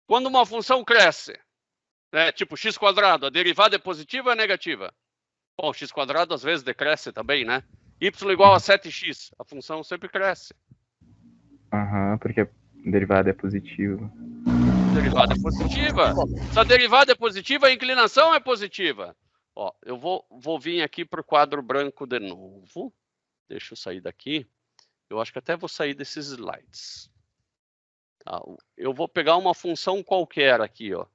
Quando uma função cresce, né, tipo x², a derivada é positiva ou é negativa? Bom, x² às vezes decresce também, né? Y igual a 7x, a função sempre cresce. Porque a derivada é positiva. Derivada é positiva. Se a derivada é positiva, a inclinação é positiva. Ó, eu vou vir aqui para o quadro branco de novo. Deixa eu sair daqui. Eu acho que até vou sair desses slides. Tá, eu vou pegar uma função qualquer aqui, ó.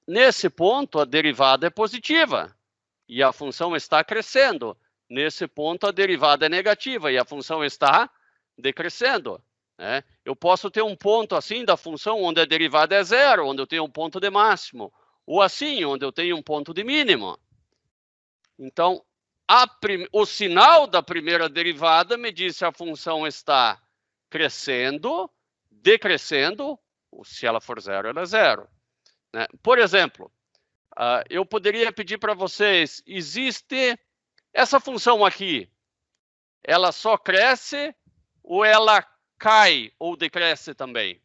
Nesse ponto, a derivada é positiva e a função está crescendo. Nesse ponto, a derivada é negativa e a função está decrescendo. Né? Eu posso ter um ponto assim da função onde a derivada é zero, onde eu tenho um ponto de máximo, ou assim, onde eu tenho um ponto de mínimo. Então, o sinal da primeira derivada me diz se a função está crescendo, decrescendo, ou se ela for zero, ela é zero. Né? Por exemplo, eu poderia pedir para vocês, existe essa função aqui, ela só cresce ou ela cai ou decresce também?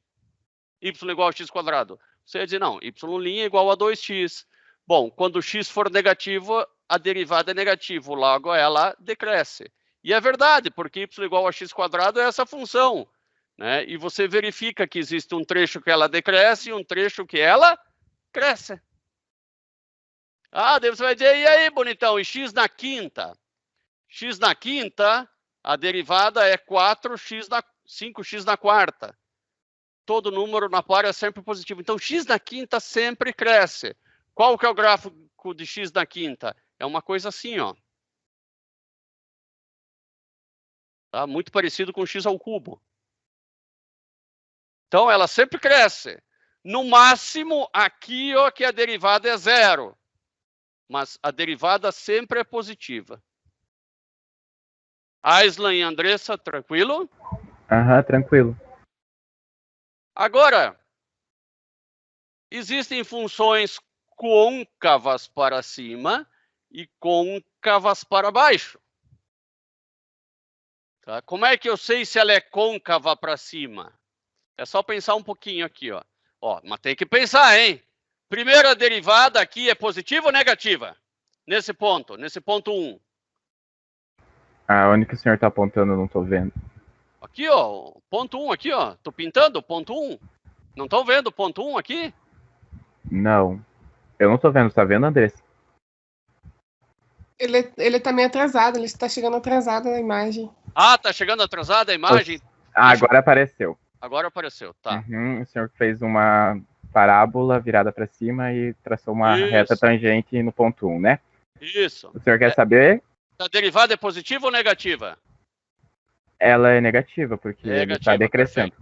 Y igual a x². Você ia dizer, não, y' é igual a 2x. Bom, quando x for negativo, a derivada é negativa, logo ela decresce. E é verdade, porque y igual a x² é essa função. Né? E você verifica que existe um trecho que ela decresce e um trecho que ela cresce. Daí você vai dizer, e aí, bonitão, e x na quinta? X na quinta, a derivada é 5x na quarta. Todo número na par é sempre positivo. Então, x na quinta sempre cresce. Qual que é o gráfico de x na quinta? É uma coisa assim, ó. Tá? Muito parecido com x ao cubo. Então, ela sempre cresce. No máximo, aqui, ó, que a derivada é zero. Mas a derivada sempre é positiva. Aislan e Andressa, tranquilo? Tranquilo. Agora, existem funções côncavas para cima e côncavas para baixo. Tá? Como é que eu sei se ela é côncava para cima? É só pensar um pouquinho aqui, ó. Mas tem que pensar, hein? Primeira derivada aqui é positiva ou negativa? Nesse ponto 1. Onde que o senhor está apontando, eu não estou vendo. Aqui, ó, ponto 1 aqui, ó. Tô pintando ponto 1. Não estão vendo ponto 1 aqui? Não. Eu não estou vendo, está vendo, Andressa? Ele tá meio atrasado, ele está chegando atrasado na imagem. Tá chegando atrasada a imagem? Agora apareceu. Agora apareceu, tá. O senhor fez uma parábola virada para cima e traçou uma reta tangente no ponto 1, né? Isso. O senhor quer saber? A derivada é positiva ou negativa? Ela é negativa, porque ele está decrescendo.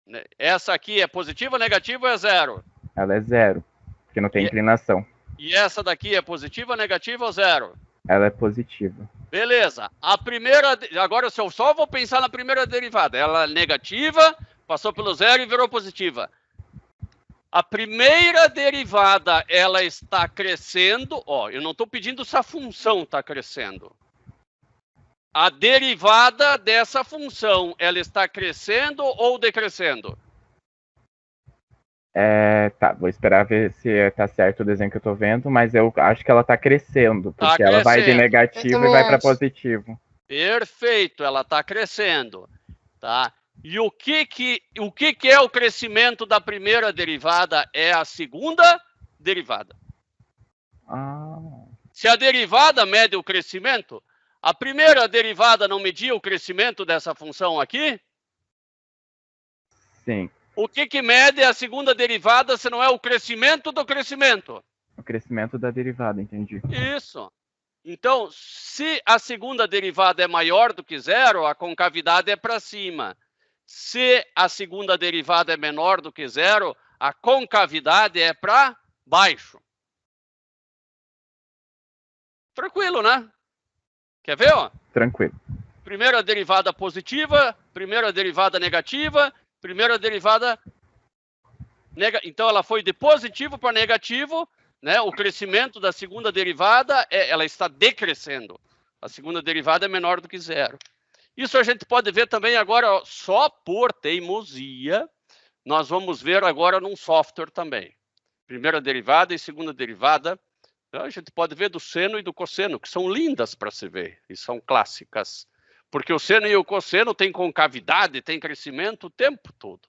Perfeito. Essa aqui é positiva ou negativa ou é zero? Ela é zero, porque não tem inclinação. E essa daqui é positiva, negativa ou zero? Ela é positiva. Beleza. A primeira... Agora eu só vou pensar na primeira derivada. Ela é negativa, passou pelo zero e virou positiva. A primeira derivada, ela está crescendo. Eu não estou pedindo se a função está crescendo. A derivada dessa função, ela está crescendo ou decrescendo? Tá, vou esperar ver se está certo o desenho que eu estou vendo, mas eu acho que ela está crescendo, porque ela vai de negativo e vai para positivo. Perfeito, ela está crescendo. Tá? E o que é o crescimento da primeira derivada? É a segunda derivada. Se a derivada mede o crescimento, a primeira derivada não media o crescimento dessa função aqui? Sim. O que mede a segunda derivada se não é o crescimento do crescimento? O crescimento da derivada, entendi. Isso. Então, se a segunda derivada é maior do que zero, a concavidade é para cima. Se a segunda derivada é menor do que zero, a concavidade é para baixo. Tranquilo, né? Quer ver, ó? Tranquilo. Primeira derivada positiva, primeira derivada negativa, primeira derivada... Então, ela foi de positivo para negativo, né? O crescimento da segunda derivada, ela está decrescendo. A segunda derivada é menor do que zero. Isso a gente pode ver também agora, ó, só por teimosia, nós vamos ver agora num software também. Primeira derivada e segunda derivada. A gente pode ver do seno e do cosseno, que são lindas para se ver, e são clássicas. Porque o seno e o cosseno têm concavidade, têm crescimento o tempo todo.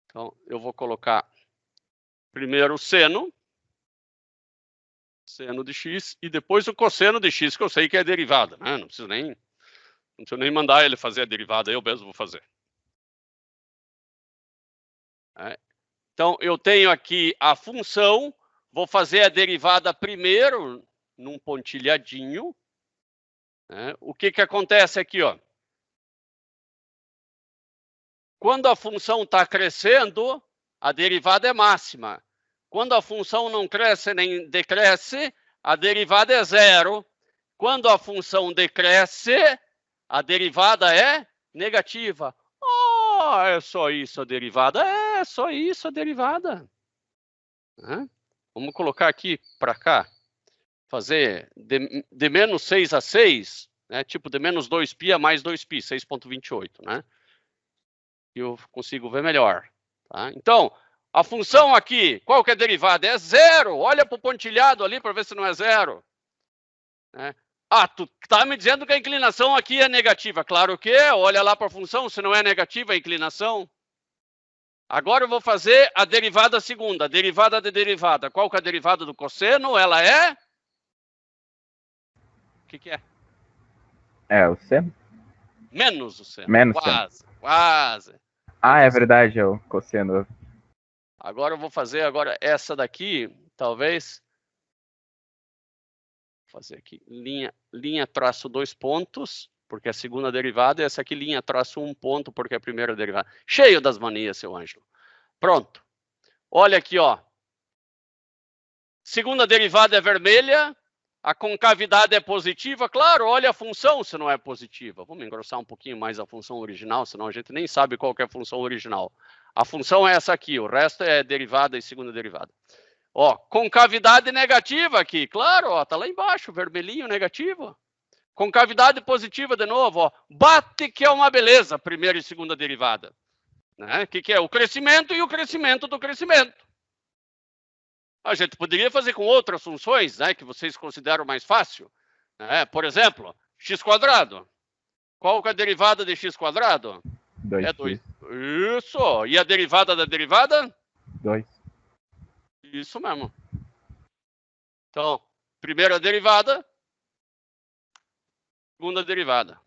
Então, eu vou colocar primeiro o seno de x, e depois o cosseno de x, que eu sei que é derivada, né? Não preciso nem mandar ele fazer a derivada, eu mesmo vou fazer. Então, eu tenho aqui a função, vou fazer a derivada primeiro, num pontilhadinho. O que acontece aqui, ó? Quando a função está crescendo, a derivada é máxima. Quando a função não cresce nem decresce, a derivada é zero. Quando a função decresce, a derivada é negativa. Oh, é só isso a derivada? É só isso a derivada. Vamos colocar aqui para cá. Fazer de menos 6 a 6, né? Tipo de menos 2π a mais 2π, 6,28, né? Eu consigo ver melhor. Tá? Então, a função aqui, qual que é a derivada? É zero. Olha para o pontilhado ali para ver se não é zero. Tu está me dizendo que a inclinação aqui é negativa. Claro que é. Olha lá para a função, se não é negativa a inclinação. Agora eu vou fazer a derivada segunda. A derivada de derivada. Qual que é a derivada do cosseno? Ela é... O que é? É o seno? Menos o seno. Menos quase. É verdade, é o cosseno. Agora eu vou fazer essa daqui, talvez. Vou fazer aqui, linha traço 2 pontos, porque é a segunda derivada, e essa aqui linha traço 1 ponto, porque é a primeira derivada. Cheio das manias, seu Ângelo. Pronto. Olha aqui, ó. Segunda derivada é vermelha, a concavidade é positiva. Claro, olha a função se não é positiva. Vamos engrossar um pouquinho mais a função original, senão a gente nem sabe qual que é a função original. A função é essa aqui, o resto é derivada e segunda derivada. Ó, concavidade negativa aqui, claro, ó, tá lá embaixo, vermelhinho negativo. Concavidade positiva de novo, ó, bate que é uma beleza, primeira e segunda derivada. Né? Que é o crescimento e o crescimento do crescimento. A gente poderia fazer com outras funções, né, que vocês consideram mais fácil. Né? Por exemplo, x². Qual que é a derivada de x²? 2x. É 2. Isso. E a derivada da derivada? 2. Isso mesmo. Então, primeira derivada, segunda derivada.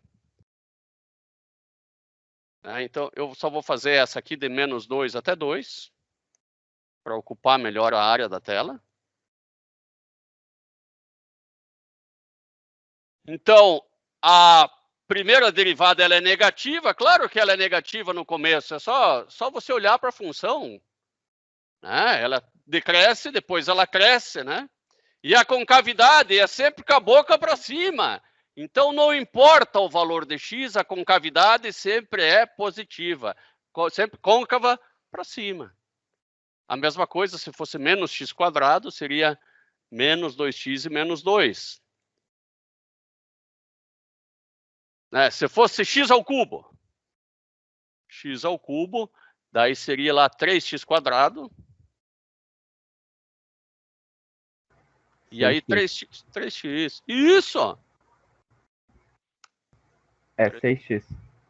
Então, eu só vou fazer essa aqui de menos 2 até 2. Para ocupar melhor a área da tela. Então, a primeira derivada ela é negativa. Claro que ela é negativa no começo. É só você olhar para a função. Né? Ela decresce, depois ela cresce. Né? E a concavidade é sempre com a boca para cima. Então, não importa o valor de x, a concavidade sempre é positiva. Sempre côncava para cima. A mesma coisa, se fosse menos x², seria menos 2x e menos 2. Se fosse x ao cubo, daí seria lá 3x². E aí 3x. Isso! É 6x.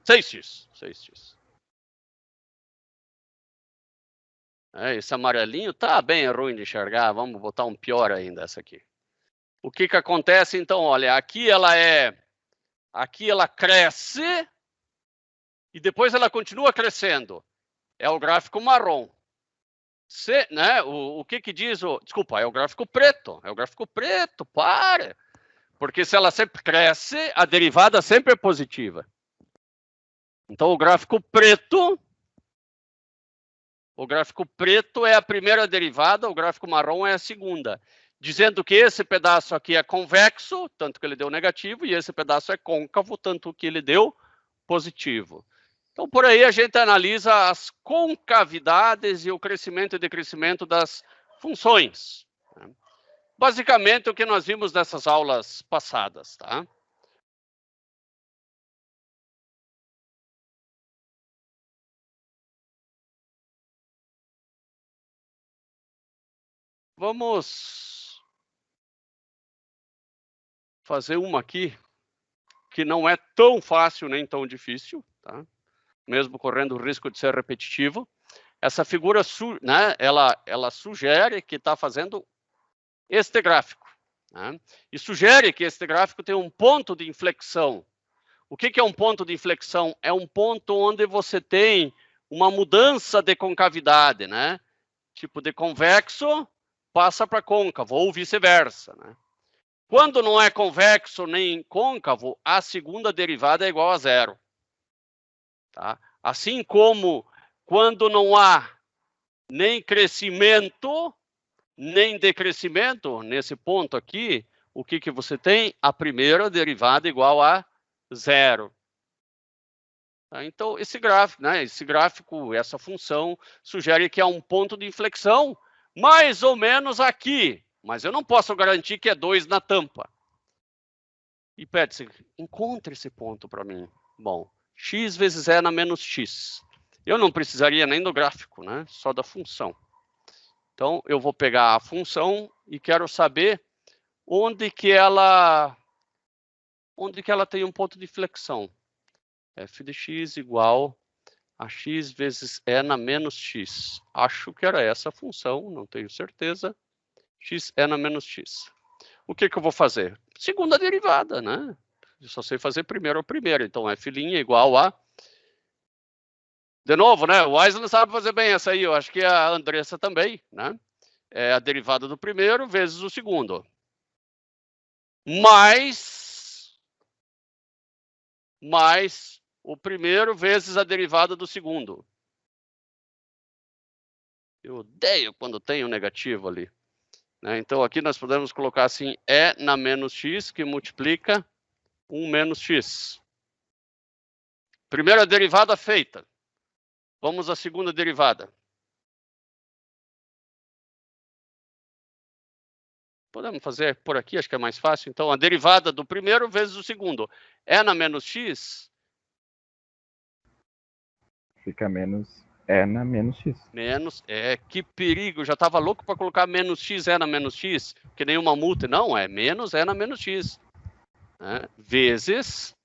6x. Esse amarelinho tá bem ruim de enxergar. Vamos botar um pior ainda essa aqui. O que acontece então? Olha, aqui ela cresce e depois ela continua crescendo. É o gráfico marrom. Né? O que diz o... Desculpa, é o gráfico preto. Para! Porque se ela sempre cresce, a derivada sempre é positiva. Então o gráfico preto é a primeira derivada, o gráfico marrom é a segunda. Dizendo que esse pedaço aqui é convexo, tanto que ele deu negativo, e esse pedaço é côncavo, tanto que ele deu positivo. Então, por aí a gente analisa as concavidades e o crescimento e decrescimento das funções. Basicamente, o que nós vimos nessas aulas passadas, tá? Vamos fazer uma aqui que não é tão fácil nem tão difícil, tá? Mesmo correndo o risco de ser repetitivo. Essa figura, né, ela sugere que está fazendo este gráfico, né? E sugere que este gráfico tem um ponto de inflexão. O que é um ponto de inflexão? É um ponto onde você tem uma mudança de concavidade, né? Tipo, de convexo passa para côncavo, ou vice-versa, né? Quando não é convexo nem côncavo, a segunda derivada é igual a zero. Tá? Assim como quando não há nem crescimento, nem decrescimento, nesse ponto aqui, o que você tem? A primeira derivada igual a zero. Tá? Então, esse gráfico, essa função, sugere que há um ponto de inflexão, mais ou menos aqui, mas eu não posso garantir que é 2 na tampa. E pede-se, encontre esse ponto para mim. Bom, x vezes e na menos x. Eu não precisaria nem do gráfico, né? Só da função. Então, eu vou pegar a função e quero saber onde que ela tem um ponto de inflexão. F de x igual a x vezes e na menos x. Acho que era essa a função, não tenho certeza. X e na menos x. O que eu vou fazer? Segunda derivada, né? Eu só sei fazer primeiro ao primeiro. Então, f' igual a... De novo, né? O Wesley sabe fazer bem essa aí. Eu acho que a Andressa também, né? É a derivada do primeiro vezes o segundo. Mais o primeiro vezes a derivada do segundo. Eu odeio quando tem um negativo ali. Né? Então, aqui nós podemos colocar assim, e na menos x, que multiplica 1 menos x. Primeira derivada feita. Vamos à segunda derivada. Podemos fazer por aqui, acho que é mais fácil. Então, a derivada do primeiro vezes o segundo. E na menos x... Fica menos e na menos x. Que perigo. Já estava louco para colocar menos x, e na menos x, que nem uma multa. Não, é menos e na menos x. Né? Vezes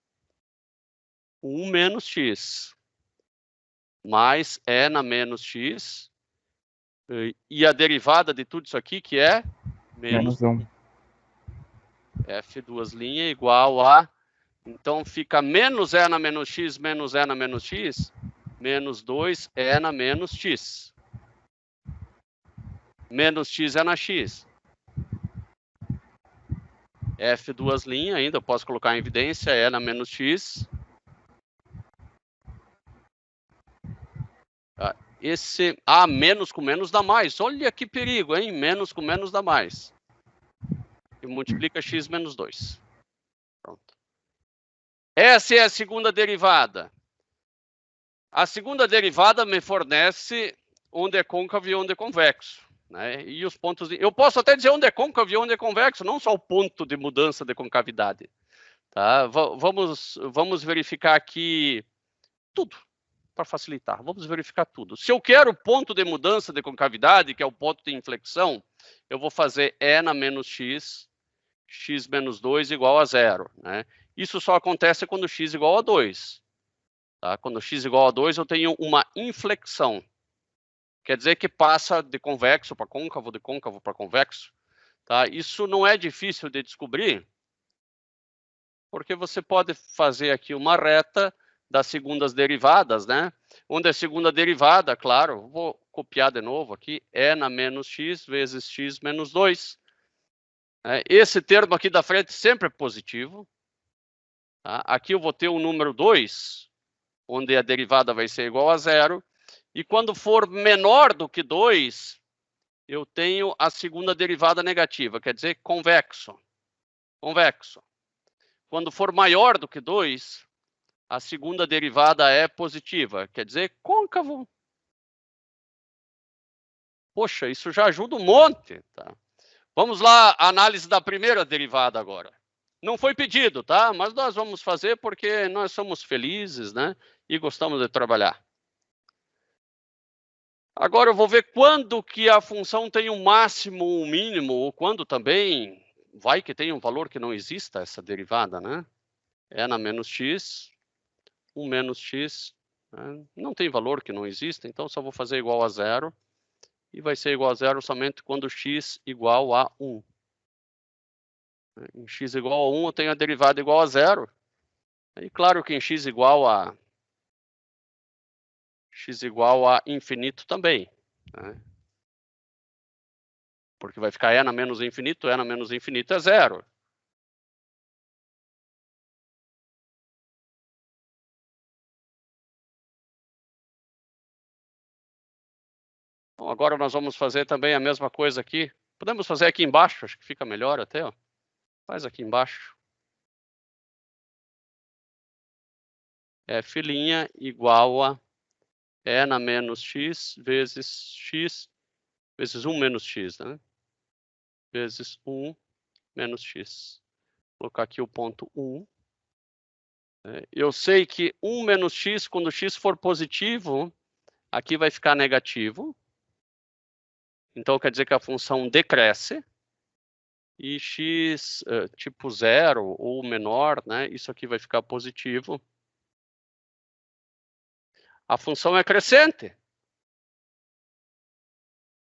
1 menos x. Mais e na menos x. E a derivada de tudo isso aqui, que é menos 1. F duas linhas igual a... Então, fica menos e na menos x, menos e na menos x, menos 2 e na menos x. Menos x é na x. F duas linhas ainda, eu posso colocar em evidência, e na menos x. Esse A menos com menos dá mais. Olha que perigo, hein? Menos com menos dá mais. E multiplica x menos 2. Pronto. Essa é a segunda derivada. A segunda derivada me fornece onde é côncavo e onde é convexo. Né? E os pontos eu posso até dizer onde é côncavo e onde é convexo, não só o ponto de mudança de concavidade. Tá? Vamos verificar aqui tudo, para facilitar. Vamos verificar tudo. Se eu quero o ponto de mudança de concavidade, que é o ponto de inflexão, eu vou fazer e na menos x, x menos 2 igual a 0. Né? Isso só acontece quando x igual a 2. Tá? Quando x igual a 2, eu tenho uma inflexão. Quer dizer que passa de convexo para côncavo, de côncavo para convexo. Tá? Isso não é difícil de descobrir, porque você pode fazer aqui uma reta das segundas derivadas, né? Onde a segunda derivada, claro, vou copiar de novo aqui, e na menos x vezes x menos 2. Esse termo aqui da frente sempre é positivo. Tá? Aqui eu vou ter o número 2, onde a derivada vai ser igual a 0. E quando for menor do que 2, eu tenho a segunda derivada negativa, quer dizer, convexo. Convexo. Quando for maior do que 2, a segunda derivada é positiva, quer dizer, côncavo. Poxa, isso já ajuda um monte. Tá? Vamos lá, análise da primeira derivada agora. Não foi pedido, tá? Mas nós vamos fazer porque nós somos felizes, né? E gostamos de trabalhar. Agora eu vou ver quando que a função tem um máximo, um mínimo, ou quando também vai que tem um valor que não exista essa derivada, né? N menos x, 1 menos x, né? Não tem valor que não exista, então só vou fazer igual a 0. E vai ser igual a 0 somente quando x igual a 1. Em x igual a 1 eu tenho a derivada igual a 0. E claro que em x igual a infinito também, né? Porque vai ficar n menos infinito é 0. Então, agora nós vamos fazer também a mesma coisa aqui. Podemos fazer aqui embaixo, acho que fica melhor até, ó. Faz aqui embaixo. F' igual a n menos x vezes 1 menos x, né? Vezes 1 menos x. Vou colocar aqui o ponto 1. Eu sei que 1 menos x, quando x for positivo, aqui vai ficar negativo. Então, quer dizer que a função decresce. E x tipo 0 ou menor, né? Isso aqui vai ficar positivo. A função é crescente.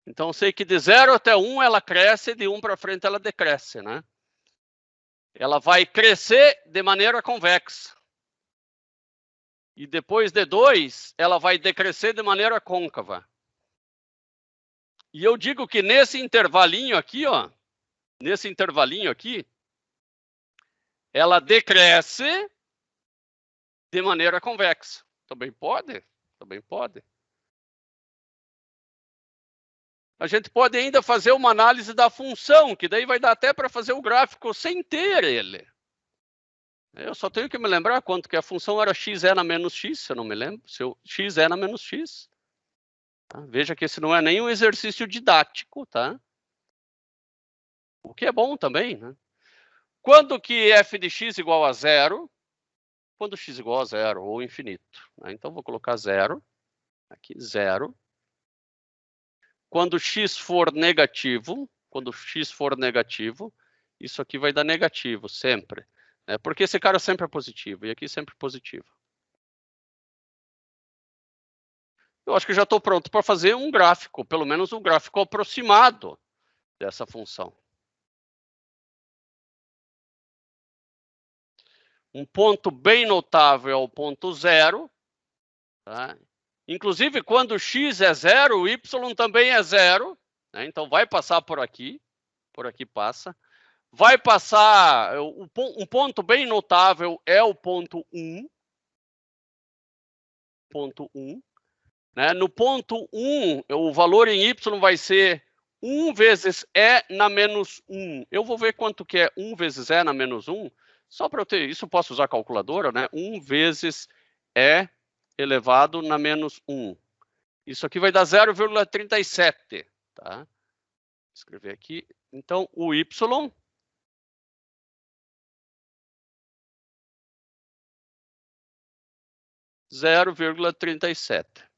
Então, eu sei que de 0 até 1 ela cresce, de 1 para frente ela decresce, né? Ela vai crescer de maneira convexa. E depois de 2, ela vai decrescer de maneira côncava. E eu digo que nesse intervalinho aqui, ó, ela decresce de maneira convexa. Também pode? Também pode. A gente pode ainda fazer uma análise da função, que daí vai dar até para fazer o gráfico sem ter ele. Eu só tenho que me lembrar quanto que a função era xn menos x, se eu não me lembro. Xn menos x. Tá? Veja que esse não é nem um exercício didático, tá? O que é bom também, né? Quando que f de x igual a 0? Quando x igual a 0 ou infinito. Né? Então, vou colocar 0. Aqui, 0. Quando x for negativo, isso aqui vai dar negativo sempre. Né? Porque esse cara sempre é positivo, e aqui sempre positivo. Eu acho que já estou pronto para fazer um gráfico, pelo menos um gráfico aproximado dessa função. Um ponto bem notável é o ponto 0. Tá? Inclusive, quando x é 0, o y também é 0. Né? Então, vai passar por aqui passa. Vai passar, um ponto bem notável é o ponto 1. Ponto 1. Né? No ponto 1, o valor em y vai ser 1 vezes e na menos 1. Eu vou ver quanto que é 1 vezes e na menos 1. Só para eu ter isso, posso usar a calculadora, né? 1 vezes e elevado na menos 1. Isso aqui vai dar 0,37. Tá? Vou escrever aqui. Então, o y 0,37.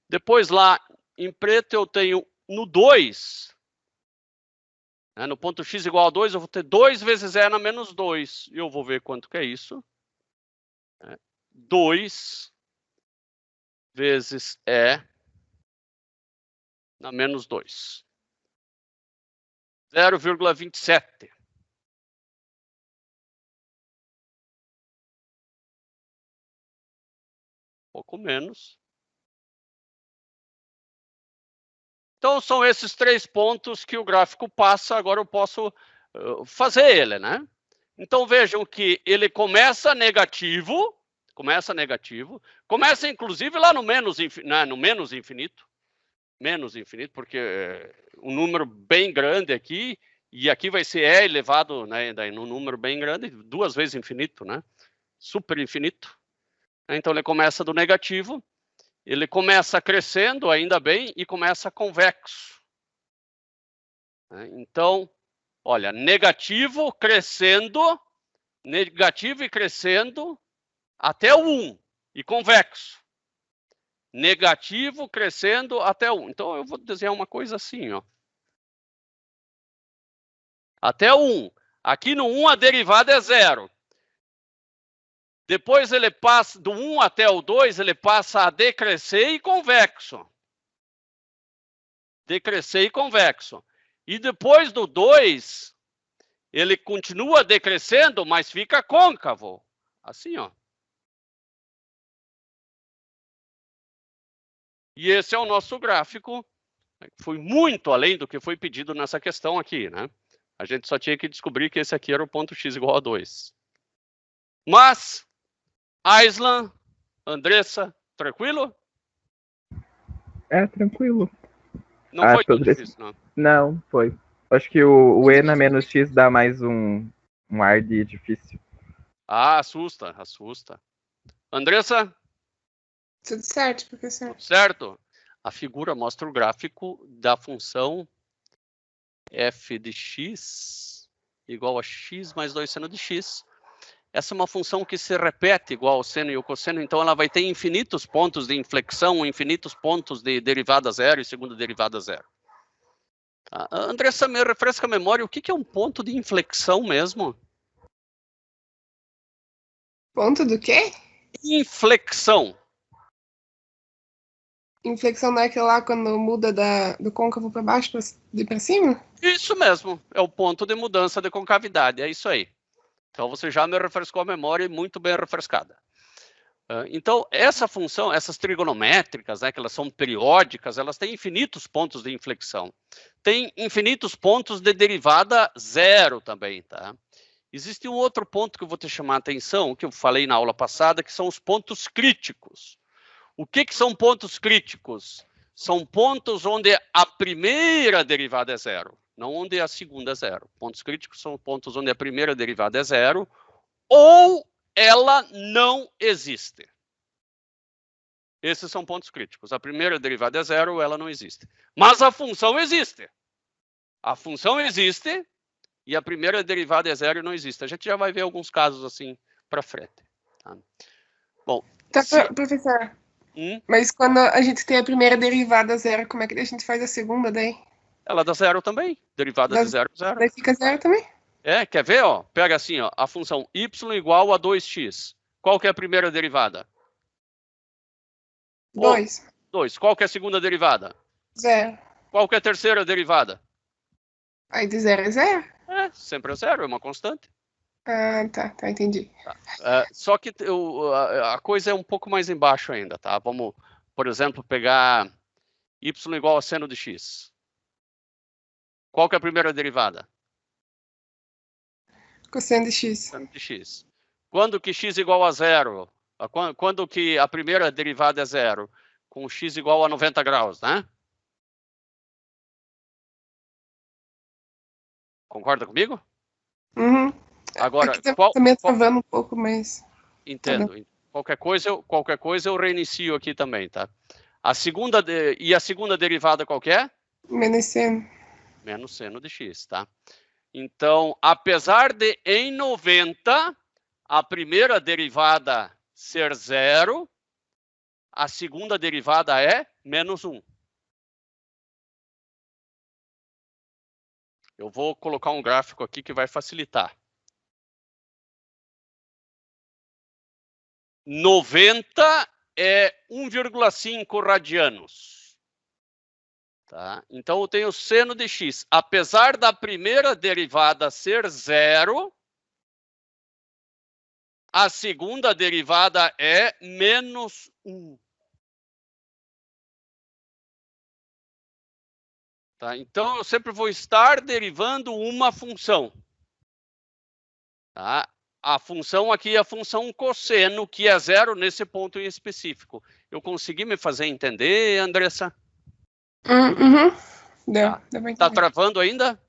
Depois lá em preto eu tenho no 2, né, no ponto x igual a 2, eu vou ter 2 vezes e na menos 2. E eu vou ver quanto que é isso. 2 vezes e na menos 2. 0,27. Pouco menos. Então, são esses 3 pontos que o gráfico passa. Agora eu posso fazer ele, né? Então, vejam que ele começa negativo, começa inclusive lá no menos infinito, porque um número bem grande aqui, e aqui vai ser e elevado, né, num número bem grande, 2 vezes infinito, né? Super infinito. Então, ele começa do negativo, ele começa crescendo, ainda bem, e começa convexo. Então, olha, negativo e crescendo até o 1, e convexo. negativo crescendo até 1. Então, eu vou desenhar uma coisa assim, ó. Até 1. Aqui no 1 a derivada é 0. Depois ele passa, do 1 até o 2, ele passa a decrescer e convexo. Decrescer e convexo. E depois do 2, ele continua decrescendo, mas fica côncavo. Assim, ó. E esse é o nosso gráfico. Foi muito além do que foi pedido nessa questão aqui, né? A gente só tinha que descobrir que esse aqui era o ponto x igual a 2. Mas, Aislan, Andressa, tranquilo? É, tranquilo. Não foi tão difícil, não. Não, foi. Acho que o E na menos X dá mais um ar de difícil. Ah, assusta, assusta. Andressa? Tudo certo, professor. Tudo certo? A figura mostra o gráfico da função f de x igual a x mais 2 seno de x. Essa é uma função que se repete igual ao seno e o cosseno, então ela vai ter infinitos pontos de inflexão, infinitos pontos de derivada zero e segunda derivada zero. Andressa, me refresca a memória, o que é um ponto de inflexão mesmo? Ponto do quê? Inflexão. Inflexão não é aquilo lá quando muda do côncavo para baixo para cima? Isso mesmo, é o ponto de mudança de concavidade, é isso aí. Então, você já me refrescou a memória muito bem refrescada. Então, essa função, essas trigonométricas, né, que elas são periódicas, elas têm infinitos pontos de inflexão. Tem infinitos pontos de derivada zero também, tá? Existe um outro ponto que eu vou te chamar a atenção, que eu falei na aula passada, que são os pontos críticos. O que são pontos críticos? São pontos onde a primeira derivada é zero, não onde a segunda é zero. Pontos críticos são pontos onde a primeira derivada é zero ou ela não existe. Esses são pontos críticos. A primeira derivada é zero ou ela não existe. Mas a função existe. A função existe e a primeira derivada é zero e não existe. A gente já vai ver alguns casos assim para frente. Tá? Bom, professor, mas quando a gente tem a primeira derivada zero, como é que a gente faz a segunda daí? Ela dá zero também. Derivada de zero, zero. Daí fica zero também? Quer ver? Ó? Pega assim, ó, a função y igual a 2x. Qual que é a primeira derivada? 2. 2. Qual que é a segunda derivada? 0. Qual que é a terceira derivada? Aí de 0 é 0? Sempre é zero, é uma constante. Ah, tá, entendi. Tá. Só que a coisa é um pouco mais embaixo ainda, tá? Vamos, por exemplo, pegar y igual a seno de x. Qual que é a primeira derivada? Cosseno de x. Seno de x. Quando que x igual a zero? Quando que a primeira derivada é zero? Com x igual a 90 graus, né? Concorda comigo? Uhum. Agora, aqui também travando um pouco, mas... Entendo. Tá, qualquer coisa eu reinicio aqui também, tá? A segunda derivada qual que é? Menos seno. Menos seno de x, tá? Então, apesar de em 90 a primeira derivada ser zero, a segunda derivada é menos 1. Eu vou colocar um gráfico aqui que vai facilitar. 90 é 1,5 radianos. Tá? Então, eu tenho seno de x. Apesar da primeira derivada ser zero, a segunda derivada é menos 1. Tá? Então, eu sempre vou estar derivando uma função. Tá? A função aqui é a função cosseno, que é zero nesse ponto em específico. Eu consegui me fazer entender, Andressa? Uhum. Deu pra entender. Tá travando ainda?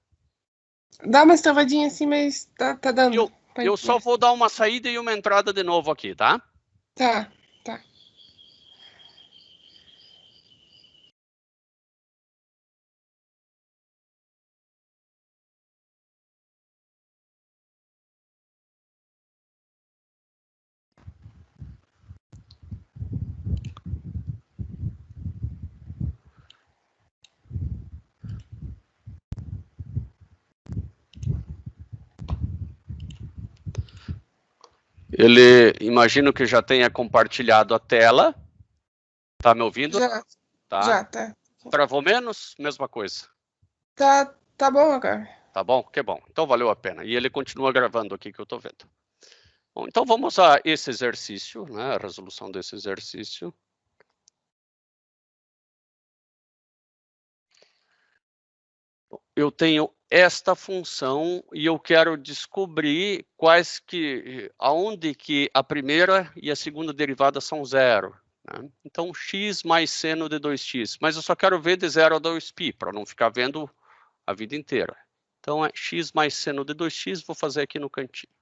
Dá umas travadinhas assim, mas tá dando. Eu só vou dar uma saída e uma entrada de novo aqui, tá? Tá. Ele, imagino que já tenha compartilhado a tela. Tá me ouvindo? Já. Tá. Já, tá. Travou menos? Mesma coisa. Tá bom agora. Tá bom? Que bom. Então valeu a pena. E ele continua gravando aqui que eu tô vendo. Bom, então vamos a esse exercício, né? A resolução desse exercício. Eu tenho esta função e eu quero descobrir aonde que a primeira e a segunda derivada são zero. Né? Então, x mais seno de 2x. Mas eu só quero ver de 0 a 2π, para não ficar vendo a vida inteira. Então, é x mais seno de 2x, vou fazer aqui no cantinho.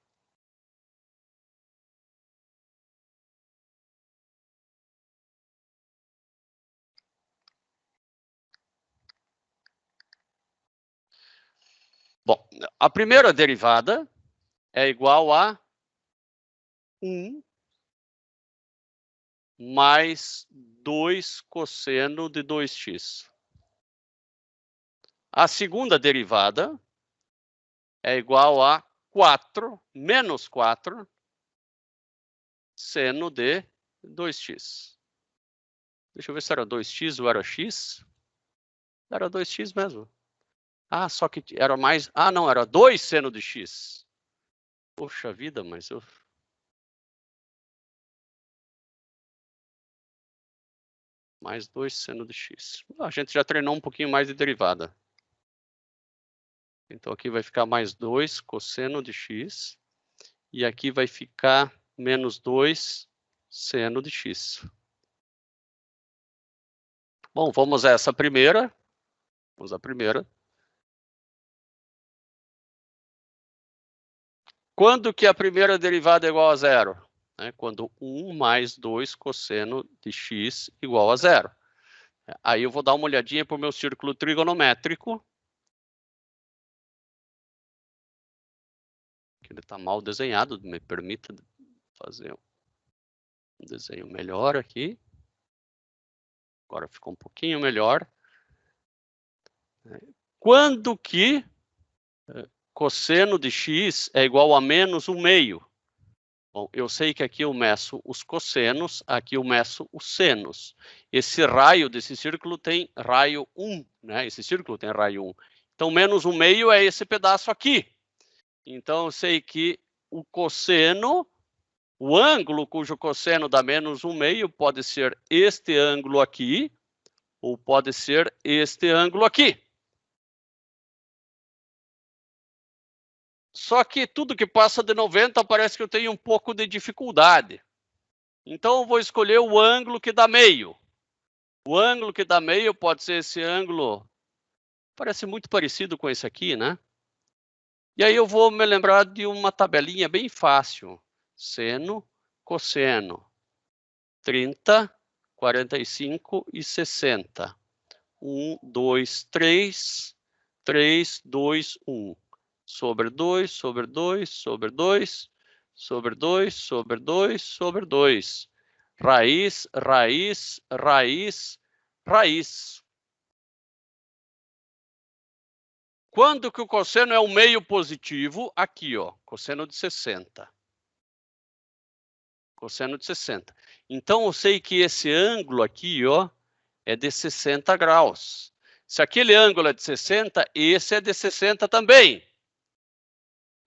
Bom, a primeira derivada é igual a 1 mais 2 cosseno de 2x. A segunda derivada é igual a 4 menos 4 seno de 2x. Deixa eu ver se era 2x ou era x. Era 2x mesmo. Ah, só que era mais... Ah, não, era 2 seno de x. Poxa vida, mas eu... Mais 2 seno de x. A gente já treinou um pouquinho mais de derivada. Então, aqui vai ficar mais 2 cosseno de x. E aqui vai ficar menos 2 seno de x. Bom, vamos a essa primeira. Vamos à primeira. Quando que a primeira derivada é igual a zero? Quando 1 mais 2 cosseno de x igual a zero. Aí eu vou dar uma olhadinha para o meu círculo trigonométrico. Ele está mal desenhado, me permita fazer um desenho melhor aqui. Agora ficou um pouquinho melhor. Quando que cosseno de x é igual a menos 1/2? Bom, eu sei que aqui eu meço os cossenos, aqui eu meço os senos. Esse raio desse círculo tem raio 1, né? Esse círculo tem raio 1. Então, menos 1/2 é esse pedaço aqui. Então, eu sei que o cosseno, o ângulo cujo cosseno dá menos 1/2 pode ser este ângulo aqui, ou pode ser este ângulo aqui. Só que tudo que passa de 90 parece que eu tenho um pouco de dificuldade. Então, eu vou escolher o ângulo que dá meio. O ângulo que dá meio pode ser esse ângulo, parece muito parecido com esse aqui, né? E aí eu vou me lembrar de uma tabelinha bem fácil. Seno, cosseno. 30, 45 e 60. 1, 2, 3, 3, 2, 1. Sobre 2, sobre 2, sobre 2, sobre 2, sobre 2, sobre 2. Raiz, raiz, raiz, raiz. Quando que o cosseno é o meio positivo? Aqui, ó, cosseno de 60. Cosseno de 60. Então, eu sei que esse ângulo aqui, ó, é de 60 graus. Se aquele ângulo é de 60, esse é de 60 também.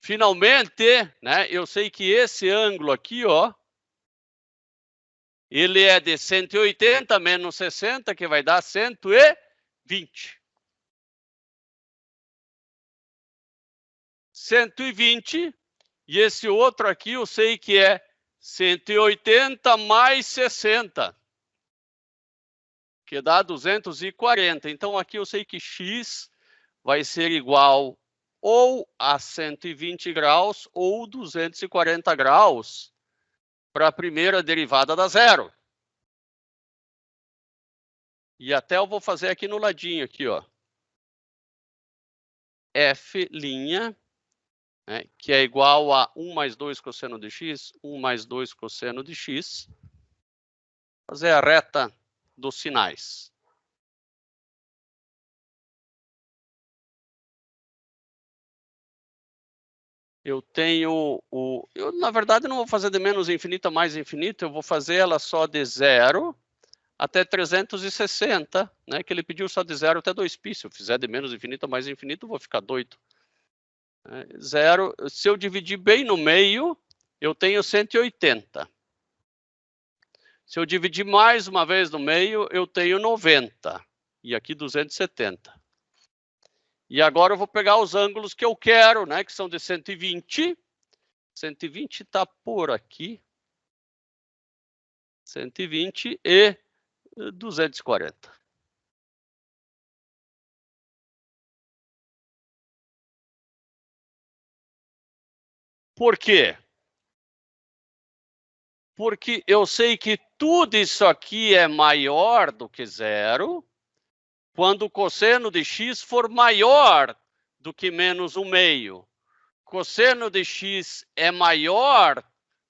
Finalmente, né, eu sei que esse ângulo aqui, ó, ele é de 180 menos 60, que vai dar 120. 120, e esse outro aqui eu sei que é 180 mais 60, que dá 240. Então, aqui eu sei que x vai ser igual ou a 120 graus ou 240 graus para a primeira derivada da zero. E até eu vou fazer aqui no ladinho, aqui, ó. F', né, que é igual a 1 mais 2 cosseno de x, 1 mais 2 cosseno de x. Fazer a reta dos sinais. eu tenho eu, na verdade, não vou fazer de menos infinito a mais infinito, eu vou fazer ela só de 0 até 360, né? Que ele pediu só de 0 até 2π. Se eu fizer de menos infinito a mais infinito, eu vou ficar doido. 0, se eu dividir bem no meio, eu tenho 180. Se eu dividir mais uma vez no meio, eu tenho 90. E aqui 270. E agora eu vou pegar os ângulos que eu quero, né? Que são de 120. 120 está por aqui. 120 e 240. Por quê? Porque eu sei que tudo isso aqui é maior do que 0 quando o cosseno de x for maior do que menos 1/2. Cosseno de x é maior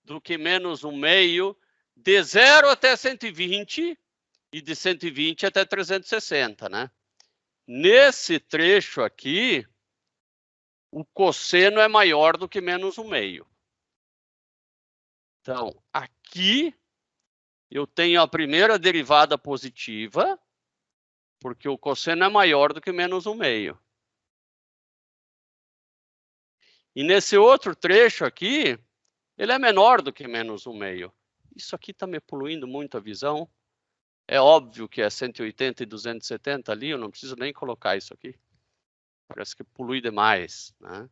do que menos 1/2 de 0 até 120 e de 120 até 360, né? Nesse trecho aqui, o cosseno é maior do que menos 1/2. Então, aqui eu tenho a primeira derivada positiva, porque o cosseno é maior do que menos 1/2. E nesse outro trecho aqui, ele é menor do que menos 1/2. Isso aqui está me poluindo muito a visão. É óbvio que é 180 e 270 ali, eu não preciso nem colocar isso aqui. Parece que polui demais, né?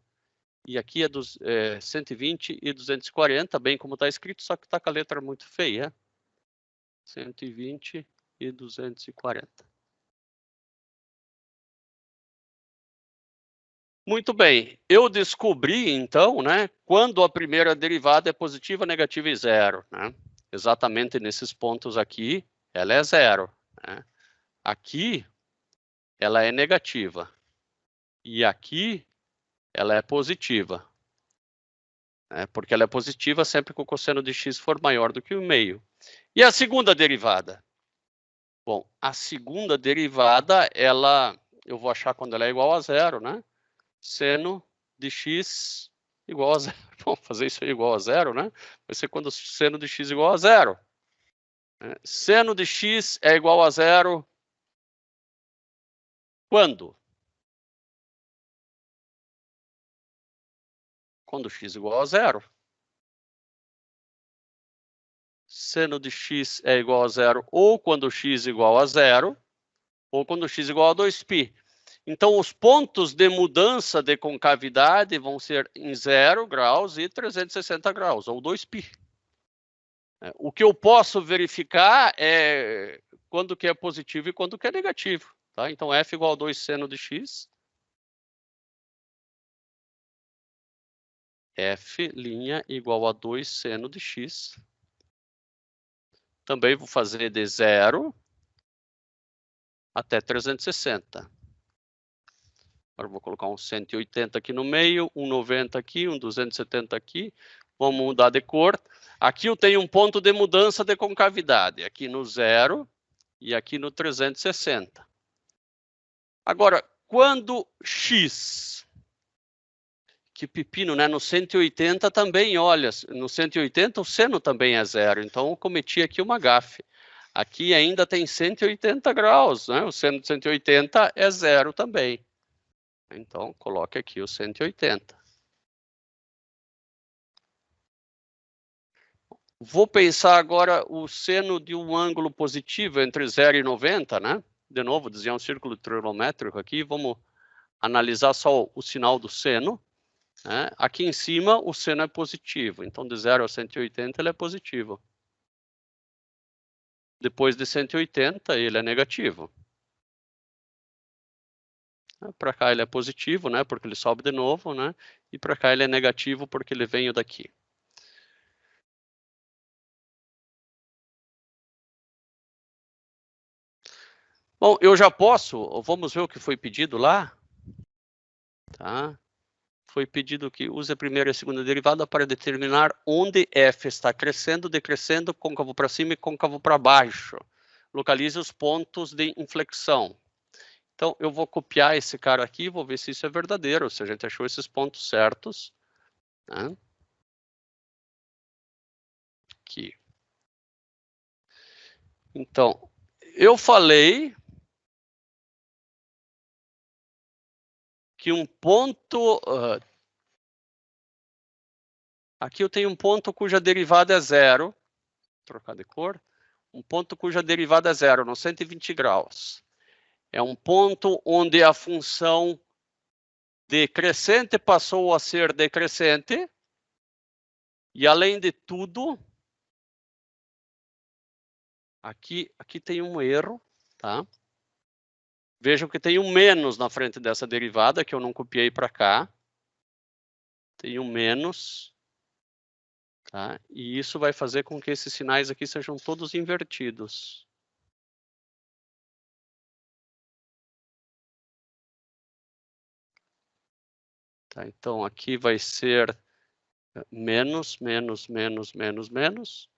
E aqui é 120 e 240, bem como está escrito, só que está com a letra muito feia. 120 e 240. Muito bem, eu descobri, então, né, quando a primeira derivada é positiva, negativa e 0. Né? Exatamente nesses pontos aqui, ela é 0. Né? Aqui, ela é negativa. E aqui, ela é positiva. Né? Porque ela é positiva sempre que o cosseno de x for maior do que 1/2. E a segunda derivada? Bom, a segunda derivada, eu vou achar quando ela é igual a 0, né? Seno de x igual a 0. Vamos fazer isso aí igual a 0, né? Vai ser quando seno de x igual a 0. Seno de x é igual a 0 quando? Quando x igual a 0. Seno de x é igual a 0 ou quando x igual a 0, ou quando x igual a 2π. Então, os pontos de mudança de concavidade vão ser em 0 graus e 360 graus, ou 2π. O que eu posso verificar é quando que é positivo e quando que é negativo. Tá? Então, f igual a 2 seno de x. F' igual a 2 seno de x. Também vou fazer de 0 até 360. Agora vou colocar um 180 aqui no meio, um 90 aqui, um 270 aqui. Vamos mudar de cor. Aqui eu tenho um ponto de mudança de concavidade. Aqui no 0 e aqui no 360. Agora, quando x... Que pepino, né? No 180 também, olha, no 180 o seno também é 0. Então, eu cometi aqui uma gafe. Aqui ainda tem 180 graus, né? O seno de 180 é 0 também. Então, coloque aqui o 180. Vou pensar agora o seno de um ângulo positivo entre 0 e 90, né? De novo, desenhar um círculo trigonométrico aqui. Vamos analisar só o sinal do seno. Né? Aqui em cima, o seno é positivo. Então, de 0 a 180, ele é positivo. Depois de 180, ele é negativo. Para cá ele é positivo, né? Porque ele sobe de novo, né? E para cá ele é negativo porque ele veio daqui. Bom, eu já posso, vamos ver o que foi pedido lá. Tá? Foi pedido que use a primeira e a segunda derivada para determinar onde f está crescendo, decrescendo, côncavo para cima e côncavo para baixo. Localize os pontos de inflexão. Então, eu vou copiar esse cara aqui e vou ver se isso é verdadeiro, se a gente achou esses pontos certos. Né? Aqui. Então, eu falei que um ponto... aqui eu tenho um ponto cuja derivada é zero. Vou trocar de cor. Um ponto cuja derivada é zero, nos 120 graus. É um ponto onde a função decrescente passou a ser decrescente. E, além de tudo, aqui tem um erro, tá? Vejam que tem um menos na frente dessa derivada, que eu não copiei para cá. Tem um menos. Tá? E isso vai fazer com que esses sinais aqui sejam todos invertidos. Tá? Então, aqui vai ser menos, menos, menos, menos, menos.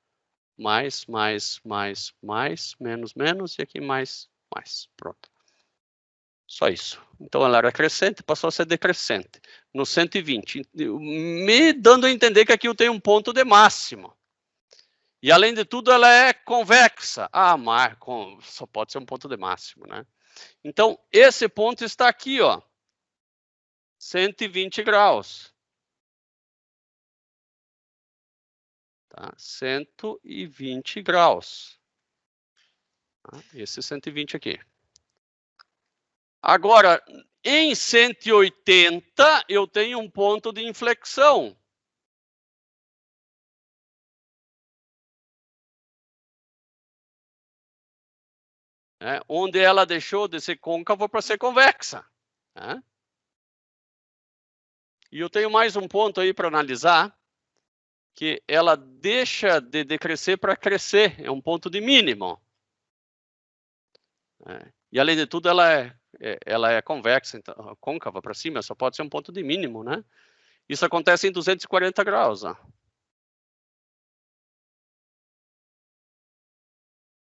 Mais, mais, mais, mais, menos, menos. E aqui mais, mais. Pronto. Só isso. Então, ela era crescente, passou a ser decrescente. No 120. Me dando a entender que aqui eu tenho um ponto de máximo. E, além de tudo, ela é convexa. Ah, mas só pode ser um ponto de máximo, né? Então, esse ponto está aqui, ó. 120 graus. Tá? 120 graus. Tá? Esse 120 aqui. Agora, em 180, eu tenho um ponto de inflexão. Onde ela deixou de ser côncava para ser convexa. Né? E eu tenho mais um ponto aí para analisar, que ela deixa de decrescer para crescer. É um ponto de mínimo. E, além de tudo, ela é convexa, então, côncava para cima, só pode ser um ponto de mínimo, né? Isso acontece em 240 graus. Ó.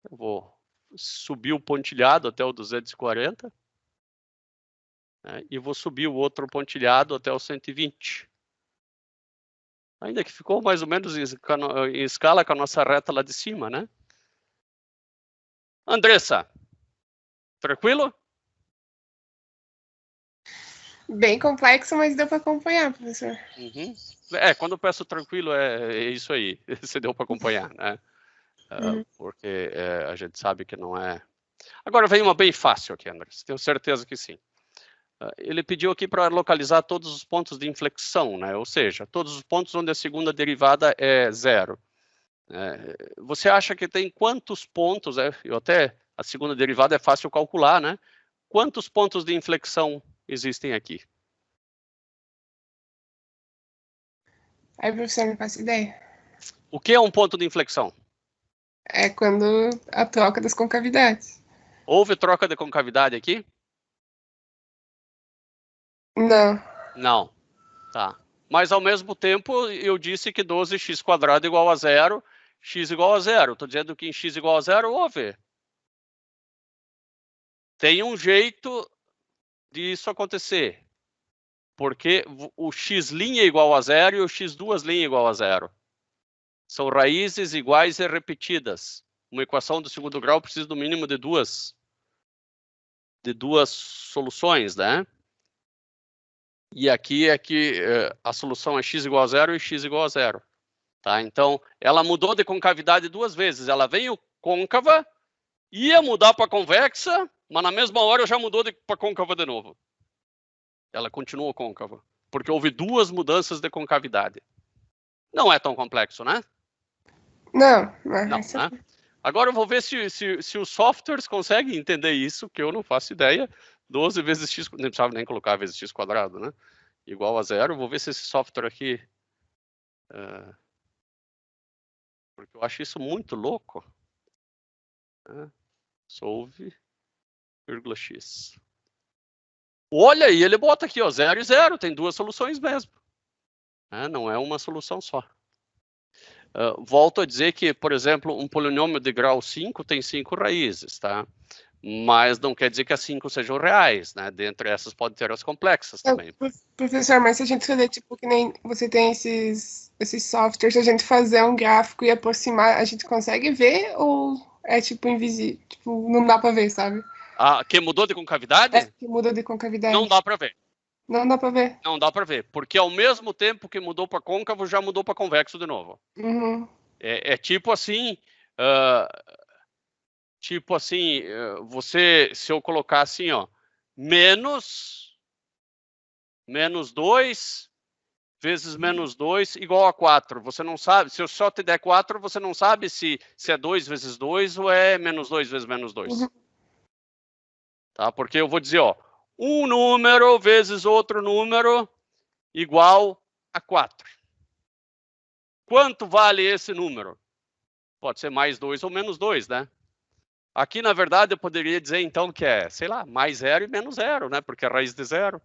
Eu vou subir o pontilhado até o 240. E vou subir o outro pontilhado até o 120. Ainda que ficou mais ou menos em escala com a nossa reta lá de cima, né? Andressa, tranquilo? Bem complexo, mas deu para acompanhar, professor. Uhum. Quando eu peço tranquilo, é isso aí. Você deu para acompanhar, né? Porque a gente sabe que não é... Agora vem uma bem fácil aqui, Andressa. Tenho certeza que sim. Ele pediu aqui para localizar todos os pontos de inflexão, né? Ou seja, todos os pontos onde a segunda derivada é zero. Você acha que tem quantos pontos? A segunda derivada é fácil calcular, né? Quantos pontos de inflexão existem aqui? Aí, professor, não faço ideia. O que é um ponto de inflexão? É quando a troca das concavidades. Houve troca de concavidade aqui? Não. Não. Tá. Mas, ao mesmo tempo, eu disse que 12x² igual a zero, x igual a zero. Estou dizendo que em x igual a zero houve. Tem um jeito disso acontecer. Porque o x' é igual a zero e o x2' é igual a zero. São raízes iguais e repetidas. Uma equação do segundo grau precisa do mínimo de duas soluções, né? E aqui é que a solução é x igual a zero e x igual a zero. Tá? Então, ela mudou de concavidade duas vezes. Ela veio côncava, ia mudar para convexa, mas na mesma hora já mudou para côncava de novo. Ela continuou côncava, porque houve duas mudanças de concavidade. Não é tão complexo, né? Não, né? Agora eu vou ver se os softwares conseguem entender isso, que eu não faço ideia. 12 vezes x, não precisava nem colocar vezes x², né? Igual a zero. Vou ver se esse software aqui... porque eu acho isso muito louco. Solve, x. Olha aí, ele bota aqui, ó, 0 e 0. Tem duas soluções mesmo. Não é uma solução só. Volto a dizer que, por exemplo, um polinômio de grau 5 tem 5 raízes, tá? mas não quer dizer que as 5 sejam reais, né? Dentre essas pode ter as complexas também. Professor, mas se a gente fazer, tipo, que nem você tem esses softwares, se a gente fazer um gráfico e aproximar, a gente consegue ver ou é, tipo, invisível? Tipo, não dá para ver, sabe? Que mudou de concavidade? É, que muda de concavidade. Não dá para ver. Não dá para ver? Não dá para ver, porque ao mesmo tempo que mudou para côncavo, já mudou para convexo de novo. Uhum. É tipo assim... você, se eu colocar assim, ó, menos 2 vezes menos 2 igual a 4. Você não sabe, se eu só te der 4, você não sabe se é 2 vezes 2 ou é menos 2 vezes menos 2. Uhum. Tá? Porque eu vou dizer, ó, um número vezes outro número igual a 4. Quanto vale esse número? Pode ser mais 2 ou menos 2, né? Aqui, na verdade, eu poderia dizer, então, que é, sei lá, mais 0 e menos 0, né? Porque é a raiz de 0.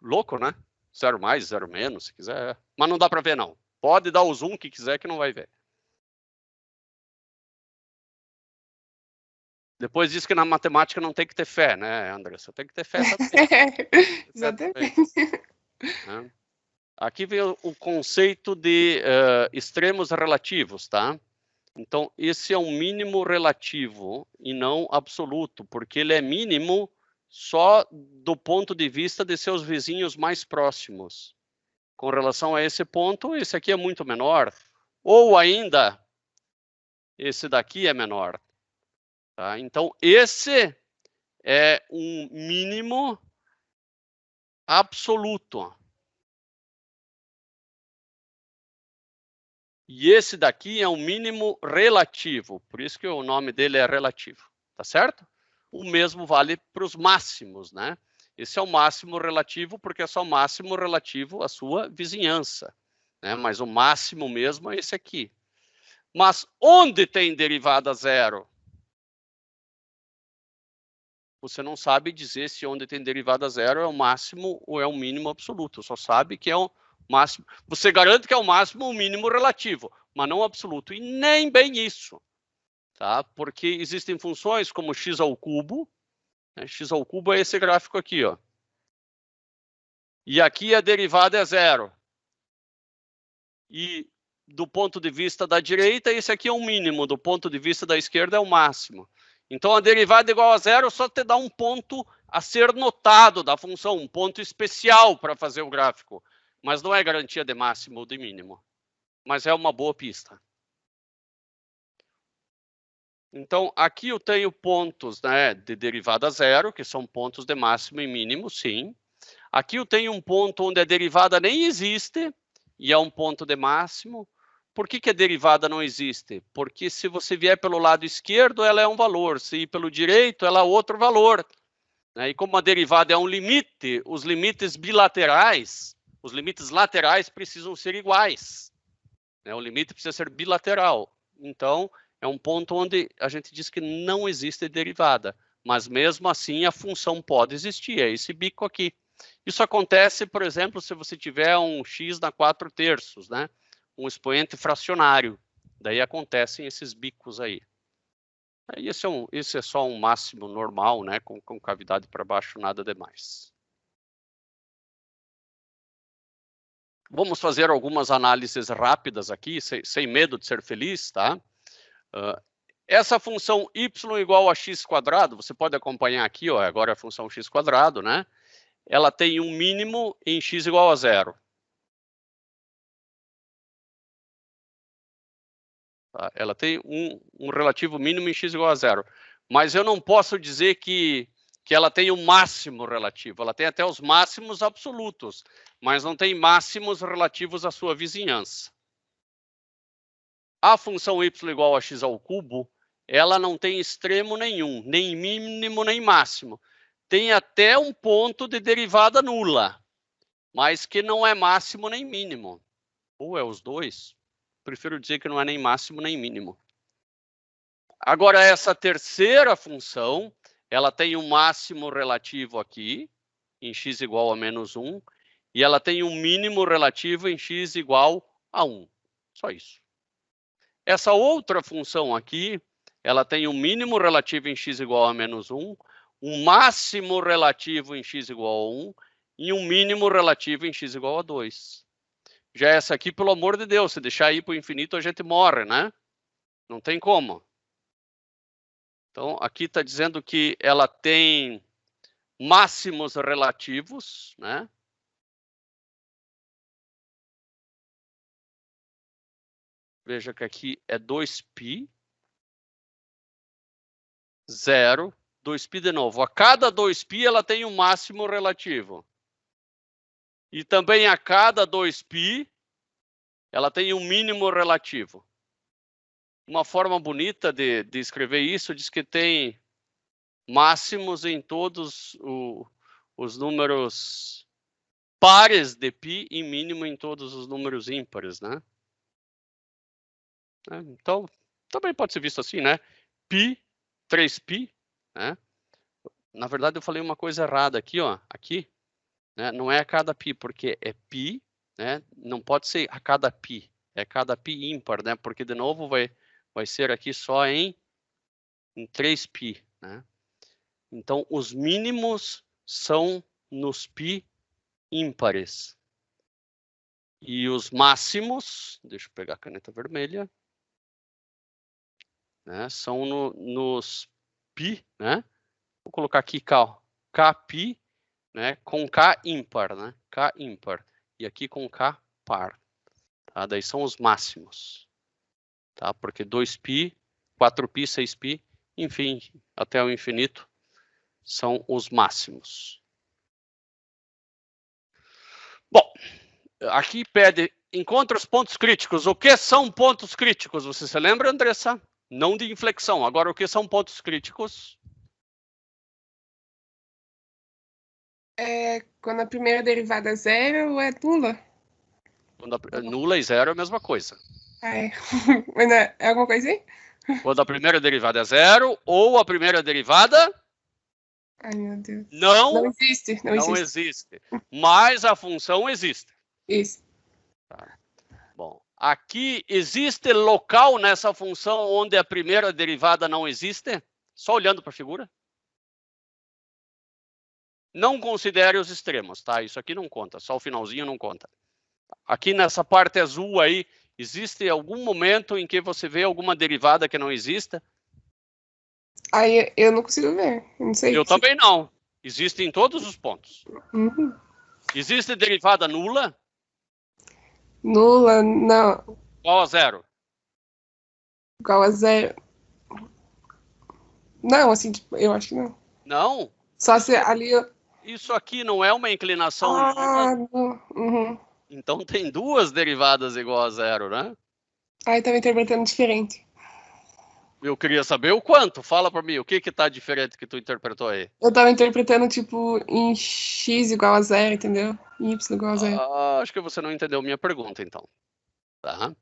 Louco, né? 0 mais, 0 menos, se quiser. Mas não dá para ver, não. Pode dar o zoom que quiser que não vai ver. Depois diz que na matemática não tem que ter fé, né, André? Você tem que ter fé também. Exatamente. Né? Aqui vem o conceito de extremos relativos, tá? Então, esse é um mínimo relativo e não absoluto, porque ele é mínimo só do ponto de vista de seus vizinhos mais próximos. Com relação a esse ponto, esse aqui é muito menor. Ou ainda, esse daqui é menor. Tá? Então, esse é um mínimo absoluto. E esse daqui é um mínimo relativo, por isso que o nome dele é relativo, tá certo? O mesmo vale para os máximos, né? Esse é o máximo relativo, porque é só o máximo relativo à sua vizinhança, né? Mas o máximo mesmo é esse aqui. Mas onde tem derivada zero? Você não sabe dizer se onde tem derivada zero é o máximo ou é o mínimo absoluto, só sabe que é o máximo. Você garante que é o máximo ou o mínimo relativo, mas não absoluto, e nem bem isso, tá? Porque existem funções como x ao cubo, né? X ao cubo é esse gráfico aqui, ó. E aqui a derivada é zero. E do ponto de vista da direita, esse aqui é o mínimo, do ponto de vista da esquerda é o máximo. Então a derivada igual a zero só te dá um ponto a ser notado da função, um ponto especial para fazer o gráfico, mas não é garantia de máximo ou de mínimo. Mas é uma boa pista. Então, aqui eu tenho pontos, né, de derivada zero, que são pontos de máximo e mínimo, sim. Aqui eu tenho um ponto onde a derivada nem existe, e é um ponto de máximo. Por que a derivada não existe? Porque se você vier pelo lado esquerdo, ela é um valor. Se ir pelo direito, ela é outro valor. E como a derivada é um limite, os limites bilaterais, os limites laterais precisam ser iguais. O limite precisa ser bilateral. Então, é um ponto onde a gente diz que não existe derivada. Mas mesmo assim, a função pode existir. É esse bico aqui. Isso acontece, por exemplo, se você tiver um x na 4/3, né? Um expoente fracionário. Daí acontecem esses bicos aí. Esse é só um máximo normal, né? Com cavidade para baixo, nada demais. Vamos fazer algumas análises rápidas aqui, sem medo de ser feliz, tá? Essa função y igual a x², você pode acompanhar aqui, ó, agora é a função x², né? Ela tem um mínimo em x igual a 0. Tá? Ela tem um relativo mínimo em x igual a 0. Mas eu não posso dizer que ela tem o máximo relativo. Ela tem até os máximos absolutos, mas não tem máximos relativos à sua vizinhança. A função y igual a x ao cubo, ela não tem extremo nenhum, nem mínimo nem máximo. Tem até um ponto de derivada nula, mas que não é máximo nem mínimo. Ou é os dois? Prefiro dizer que não é nem máximo nem mínimo. Agora, essa terceira função, ela tem um máximo relativo aqui, em x igual a menos 1, e ela tem um mínimo relativo em x igual a 1. Só isso. Essa outra função aqui, ela tem um mínimo relativo em x igual a menos 1, um máximo relativo em x igual a 1 e um mínimo relativo em x igual a 2. Já essa aqui, pelo amor de Deus, se deixar ir para o infinito, a gente morre, né? Não tem como. Então, aqui está dizendo que ela tem máximos relativos, né? Veja que aqui é 2π, 0, 2π de novo. A cada 2π ela tem um máximo relativo. E também a cada 2π ela tem um mínimo relativo. Uma forma bonita de escrever isso diz que tem máximos em todos os números pares de π e mínimo em todos os números ímpares, né? Então, também pode ser visto assim, né? Π, 3π, né? Na verdade, eu falei uma coisa errada aqui, ó. Aqui, né? Não é a cada π, porque é π, né? Não pode ser a cada π. É cada π ímpar, né? Porque, de novo, vai ser aqui só em 3π, né? Então, os mínimos são nos π ímpares. E os máximos, deixa eu pegar a caneta vermelha, né, são nos π, né? Vou colocar aqui kπ, né, com k ímpar, né? K ímpar. E aqui com k par. Tá? Daí são os máximos. Tá? Porque 2π, 4π, 6π, enfim, até o infinito, são os máximos. Bom, aqui pede, encontra os pontos críticos. O que são pontos críticos? Você se lembra, Andressa? Não de inflexão. Agora, o que são pontos críticos? É quando a primeira derivada é zero ou é nula? Quando nula e zero é a mesma coisa. É. Mas é alguma coisa aí? Quando a primeira derivada é zero ou a primeira derivada... Ai, meu Deus. Não existe. Não existe. Mas a função existe. Isso. Tá. Bom, aqui existe local nessa função onde a primeira derivada não existe? Só olhando para a figura. Não considere os extremos, tá? Isso aqui não conta, só o finalzinho não conta. Aqui nessa parte azul aí, existe algum momento em que você vê alguma derivada que não exista? Aí eu não consigo ver, não sei. Eu também não. Existe em todos os pontos. Uhum. Existe derivada nula? Nula, não. Igual a zero? Igual a zero. Não, assim, tipo, eu acho que não. Não? Só se ali... Isso aqui não é uma inclinação nula. Não. Uhum. Então tem duas derivadas igual a zero, né? Aí estava interpretando diferente. Eu queria saber o quanto. Fala para mim, o que está diferente que tu interpretou aí? Eu estava interpretando, tipo, em x igual a zero, entendeu? Em y igual a zero. Acho que você não entendeu minha pergunta, então. Tá?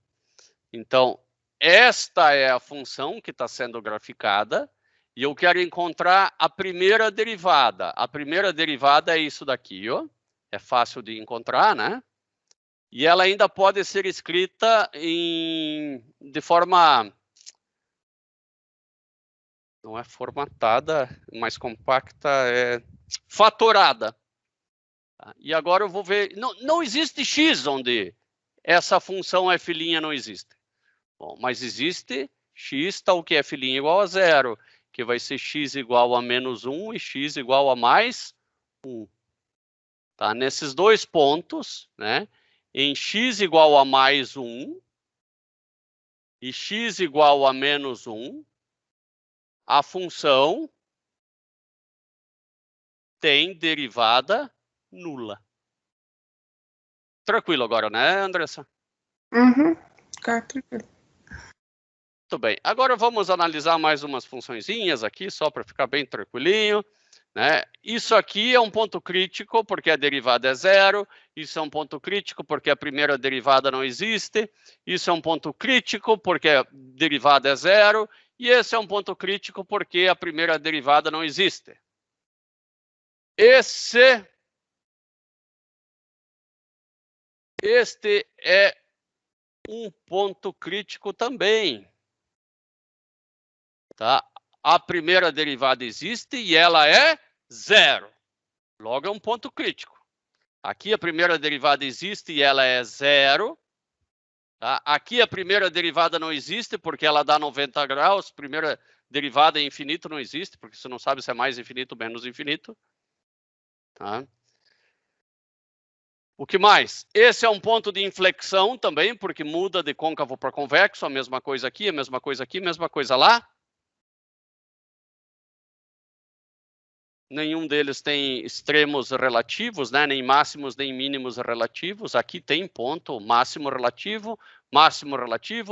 Então, esta é a função que está sendo graficada e eu quero encontrar a primeira derivada. A primeira derivada é isso daqui, ó. É fácil de encontrar, né? E ela ainda pode ser escrita de forma... Não é formatada, mais compacta, é fatorada. E agora eu vou ver... Não existe x onde essa função f' não existe. Bom, mas existe x tal que f' igual a zero, que vai ser x igual a menos 1 e x igual a mais 1. Tá? Nesses dois pontos, né? Em x igual a mais 1 e x igual a menos 1, a função tem derivada nula. Tranquilo agora, né, Andressa? Uhum. Tranquilo. Muito bem. Agora vamos analisar mais umas funçõezinhas aqui, só para ficar bem tranquilinho. Né? Isso aqui é um ponto crítico, porque a derivada é zero. Isso é um ponto crítico, porque a primeira derivada não existe. Isso é um ponto crítico, porque a derivada é zero. E esse é um ponto crítico, porque a primeira derivada não existe. Este é um ponto crítico também. Tá? A primeira derivada existe e ela é zero. Logo, é um ponto crítico. Aqui a primeira derivada existe e ela é zero. Tá? Aqui a primeira derivada não existe porque ela dá 90 graus. Primeira derivada em infinito não existe, porque você não sabe se é mais infinito ou menos infinito. Tá? O que mais? Esse é um ponto de inflexão também, porque muda de côncavo para convexo, a mesma coisa aqui, a mesma coisa aqui, a mesma coisa lá. Nenhum deles tem extremos relativos, né? Nem máximos, nem mínimos relativos. Aqui tem ponto máximo relativo,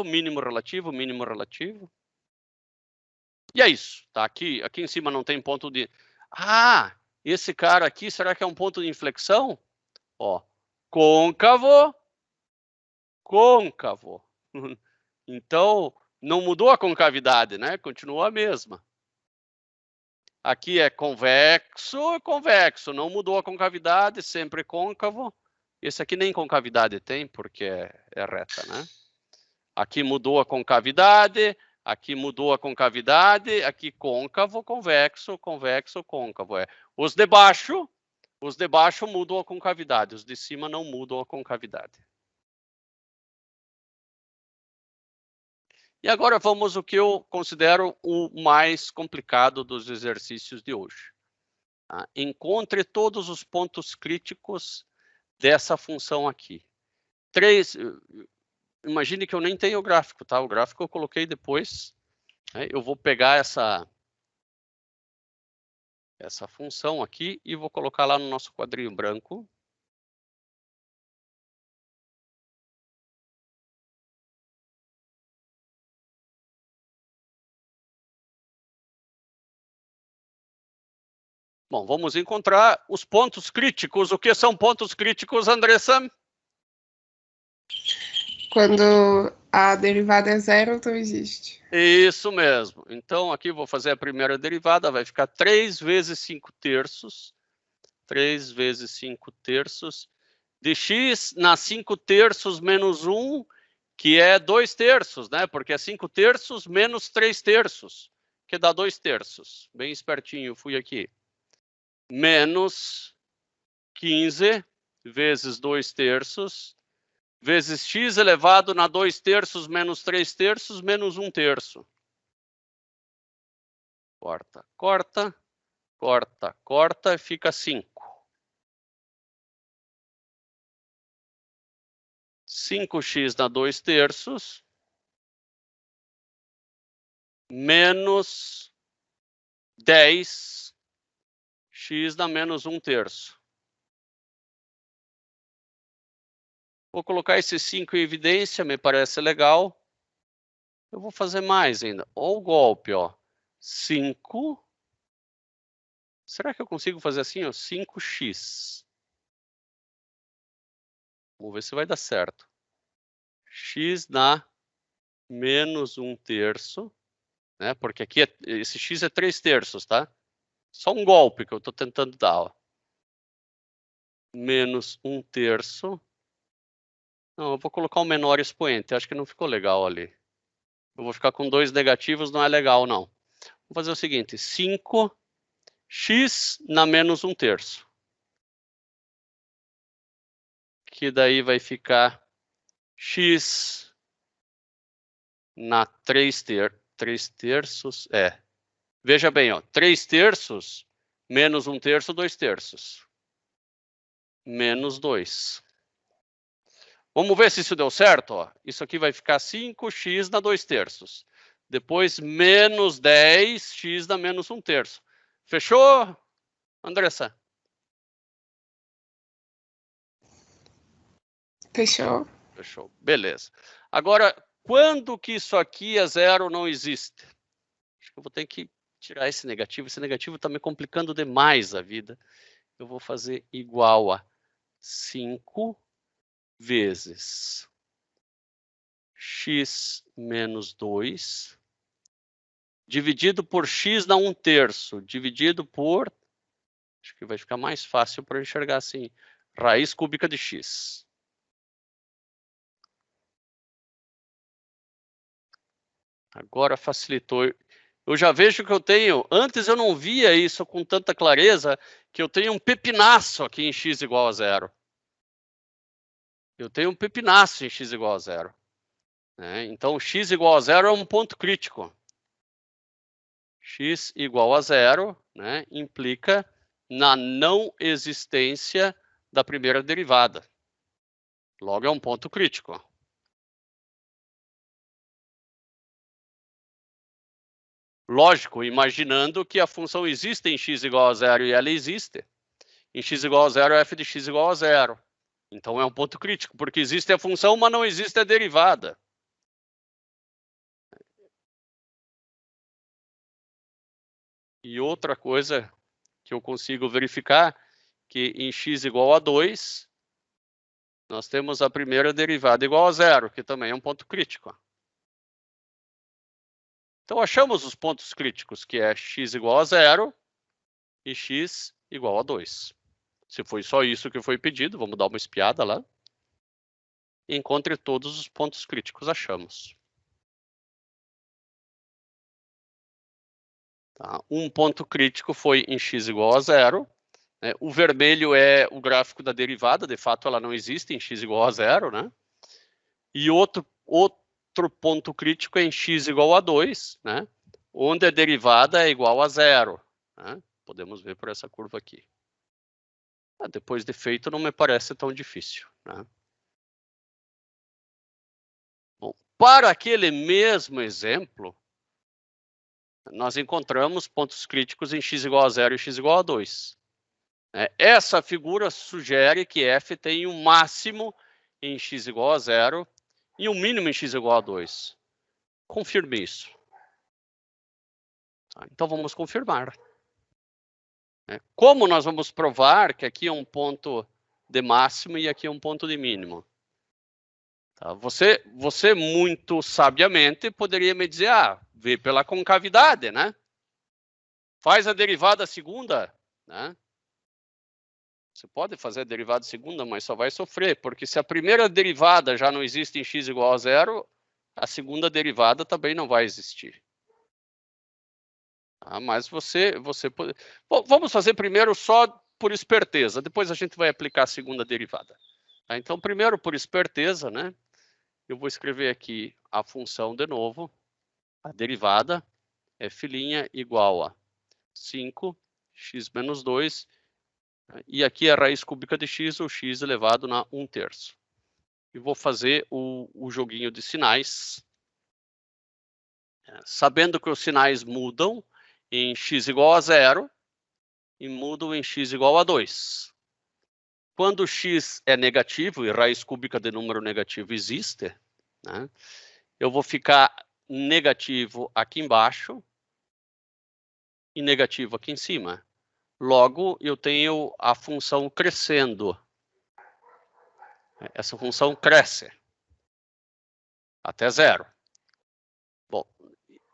mínimo relativo, mínimo relativo. E é isso, tá? Aqui em cima não tem ponto de... Ah, esse cara aqui, será que é um ponto de inflexão? Ó, côncavo, côncavo. Então, não mudou a concavidade, né? Continuou a mesma. Aqui é convexo, convexo. Não mudou a concavidade, sempre côncavo. Esse aqui nem concavidade tem, porque é reta, né? Aqui mudou a concavidade, aqui mudou a concavidade, aqui côncavo, convexo, convexo, côncavo. Os de baixo mudam a concavidade, os de cima não mudam a concavidade. E agora vamos ao que eu considero o mais complicado dos exercícios de hoje. Tá? Encontre todos os pontos críticos dessa função aqui. Imagine que eu nem tenho o gráfico, tá? O gráfico eu coloquei depois. Né? Eu vou pegar essa função aqui e vou colocar lá no nosso quadrinho branco. Bom, vamos encontrar os pontos críticos. O que são pontos críticos, Andressa? Quando a derivada é zero, não existe. Isso mesmo. Então, aqui vou fazer a primeira derivada. Vai ficar 3 vezes 5 terços. 3 vezes 5 terços de x na 5 terços menos 1, que é 2 terços, né? Porque é 5 terços menos 3 terços, que dá 2 terços. Bem espertinho, fui aqui. Menos 15 vezes 2 terços, vezes x elevado na 2 terços menos 3 terços, menos 1 terço. Corta, corta, corta, corta, fica 5. 5x na 2 terços, menos 10x na menos 1 terço. Vou colocar esse 5 em evidência, me parece legal. Eu vou fazer mais ainda. Olha o golpe, ó. 5. Será que eu consigo fazer assim, ó? 5x. Vamos ver se vai dar certo. X na menos 1 terço. Né? Porque aqui esse x é 3 terços, tá? Só um golpe que eu estou tentando dar, ó. Menos 1 terço. Não, eu vou colocar um menor expoente. Acho que não ficou legal ali. Eu vou ficar com 2 negativos, não é legal, não. Vou fazer o seguinte, 5x na menos 1 terço. Que daí vai ficar x na 3 terços. Veja bem, ó, 3 terços menos 1 terço, 2 terços. Menos 2. Vamos ver se isso deu certo, ó. Isso aqui vai ficar 5x na 2 terços. Depois, menos 10x na menos 1 terço. Fechou, Andressa? Fechou. Fechou, beleza. Agora, quando que isso aqui é zero não existe? Acho que eu vou ter que tirar esse negativo. Esse negativo está me complicando demais a vida. Eu vou fazer igual a 5 vezes x menos 2, dividido por x na 1 terço, dividido por... Acho que vai ficar mais fácil para enxergar assim. Raiz cúbica de x. Agora facilitou. eu já vejo que eu tenho, antes eu não via isso com tanta clareza, que eu tenho um pepinaço aqui em x igual a 0. Eu tenho um pepinaço em x igual a 0. Né? Então, x igual a 0 é um ponto crítico. X igual a 0, né, implica na não existência da primeira derivada. Logo, é um ponto crítico. Lógico, imaginando que a função existe em x igual a 0 e ela existe. Em x igual a 0, f de x igual a 0. Então, é um ponto crítico, porque existe a função, mas não existe a derivada. E outra coisa que eu consigo verificar, que em x igual a 2, nós temos a primeira derivada igual a 0, que também é um ponto crítico. Então, achamos os pontos críticos, que é x igual a 0 e x igual a 2. Se foi só isso que foi pedido, vamos dar uma espiada lá. Encontre todos os pontos críticos, achamos. Tá? Um ponto crítico foi em x igual a 0. Né? O vermelho é o gráfico da derivada, de fato ela não existe em x igual a 0. Né? E outro ponto crítico é em x igual a 2, né? Onde a derivada é igual a 0. Né? Podemos ver por essa curva aqui. Depois de feito, não me parece tão difícil. Né? Bom, para aquele mesmo exemplo, nós encontramos pontos críticos em x igual a 0 e x igual a 2. Essa figura sugere que f tem um máximo em x igual a 0 e um mínimo em x igual a 2. Confirme isso. Então, vamos confirmar. Como nós vamos provar que aqui é um ponto de máximo e aqui é um ponto de mínimo? Tá? Você muito sabiamente poderia me dizer, vê pela concavidade, né? Faz a derivada segunda, né? Você pode fazer a derivada segunda, mas só vai sofrer, porque se a primeira derivada já não existe em x igual a 0, a segunda derivada também não vai existir. Mas você pode... Bom, vamos fazer primeiro só por esperteza, depois a gente vai aplicar a segunda derivada. Então, primeiro, por esperteza, né? Eu vou escrever aqui a função de novo, a derivada, f' igual a 5x menos 2, e aqui a raiz cúbica de x, ou x elevado na 1/3. E vou fazer o joguinho de sinais, sabendo que os sinais mudam em x igual a 0 e mudam em x igual a 2. Quando x é negativo e raiz cúbica de número negativo existe, né, eu vou ficar negativo aqui embaixo e negativo aqui em cima. Logo, eu tenho a função crescendo. Essa função cresce até 0. Bom,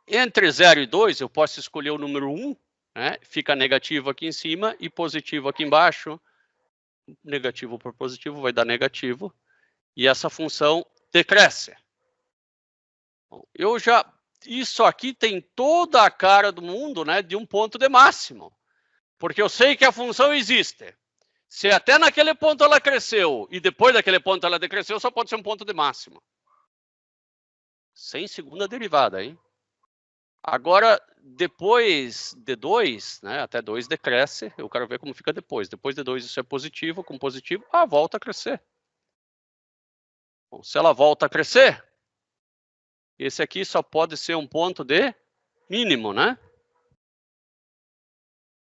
entre 0 e 2, eu posso escolher o número 1, né? Fica negativo aqui em cima e positivo aqui embaixo. Negativo por positivo vai dar negativo. E essa função decresce. Bom, isso aqui tem toda a cara do mundo, né, de um ponto de máximo. Porque eu sei que a função existe. Se até naquele ponto ela cresceu e depois daquele ponto ela decresceu, só pode ser um ponto de máximo. Sem segunda derivada, hein? Agora, depois de 2, né, até 2 decresce, eu quero ver como fica depois. Depois de 2 isso é positivo, com positivo, volta a crescer. Bom, se ela volta a crescer, esse aqui só pode ser um ponto de mínimo, né?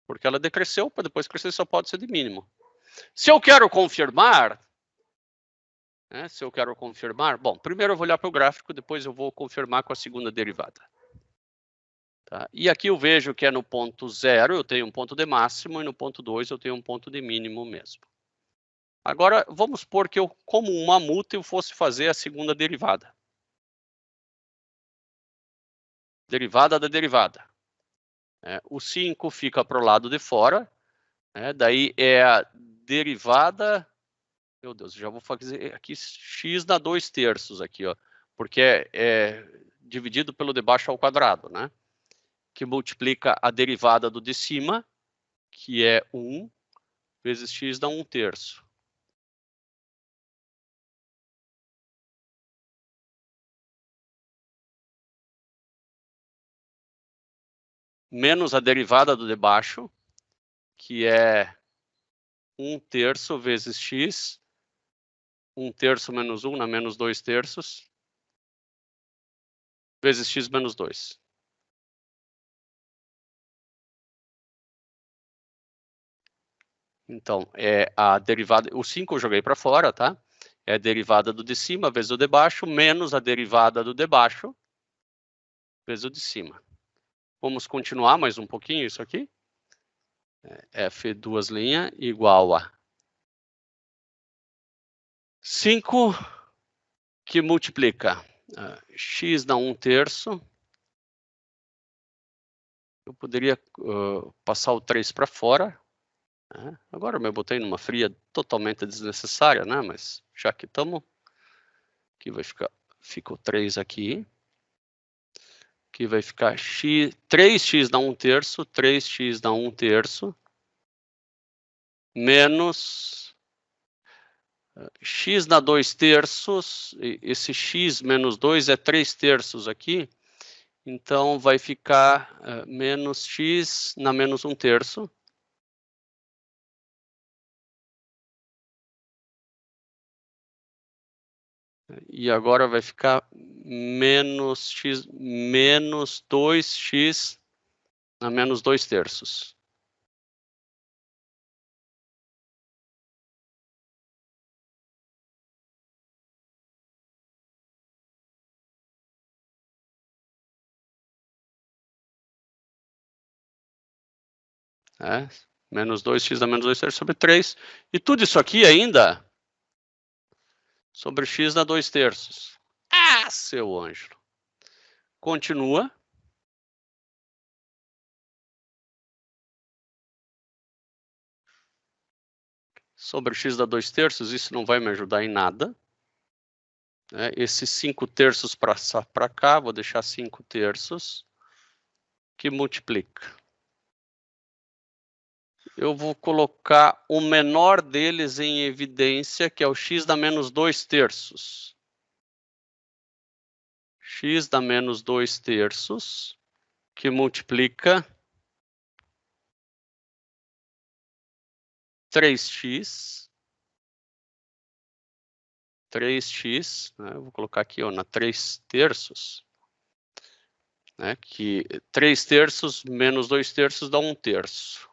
Porque ela decresceu, para depois crescer só pode ser de mínimo. Se eu quero confirmar, bom, primeiro eu vou olhar para o gráfico, depois eu vou confirmar com a segunda derivada. Tá? E aqui eu vejo que é no ponto 0 eu tenho um ponto de máximo e no ponto 2 eu tenho um ponto de mínimo mesmo. Agora, vamos supor que eu, como um mamute, eu fosse fazer a segunda derivada. Derivada da derivada. O 5 fica para o lado de fora. Daí é a derivada... Meu Deus, já vou fazer aqui x na 2/3 aqui, ó, porque é dividido pelo de baixo ao quadrado, né? que multiplica a derivada do de cima, que é 1, vezes x dá 1/3. Menos a derivada do de baixo, que é 1/3 vezes x, 1/3 menos 1 na menos 2/3, vezes x menos 2. Então, é a derivada, o 5 eu joguei para fora, tá? É a derivada do de cima vezes o de baixo, menos a derivada do de baixo, vezes o de cima. Vamos continuar mais um pouquinho isso aqui. F duas linhas igual a 5 que multiplica x dá 1/3. Eu poderia passar o 3 para fora. Né? Agora eu me botei numa fria totalmente desnecessária, né? Mas já que estamos, aqui vai ficar, fica o 3 aqui. Que vai ficar x, 3x dá 1/3, 3x dá 1/3, menos x dá 2/3, esse x menos 2 é 3/3 aqui, então vai ficar menos x na menos 1/3. E agora vai ficar menos x, menos 2x na menos 2/3. Menos 2x na menos 2/3 sobre 3. E tudo isso aqui ainda sobre x dá 2/3. Ah, seu Ângelo. Continua. Sobre x dá 2/3, isso não vai me ajudar em nada. Esses 5/3 para cá, vou deixar 5/3, que multiplica. Eu vou colocar o menor deles em evidência, que é o x dá menos 2/3. X dá menos 2/3, que multiplica 3x. 3x, né? Eu vou colocar aqui na 3/3, né? Que 3/3 menos 2/3 dá 1/3.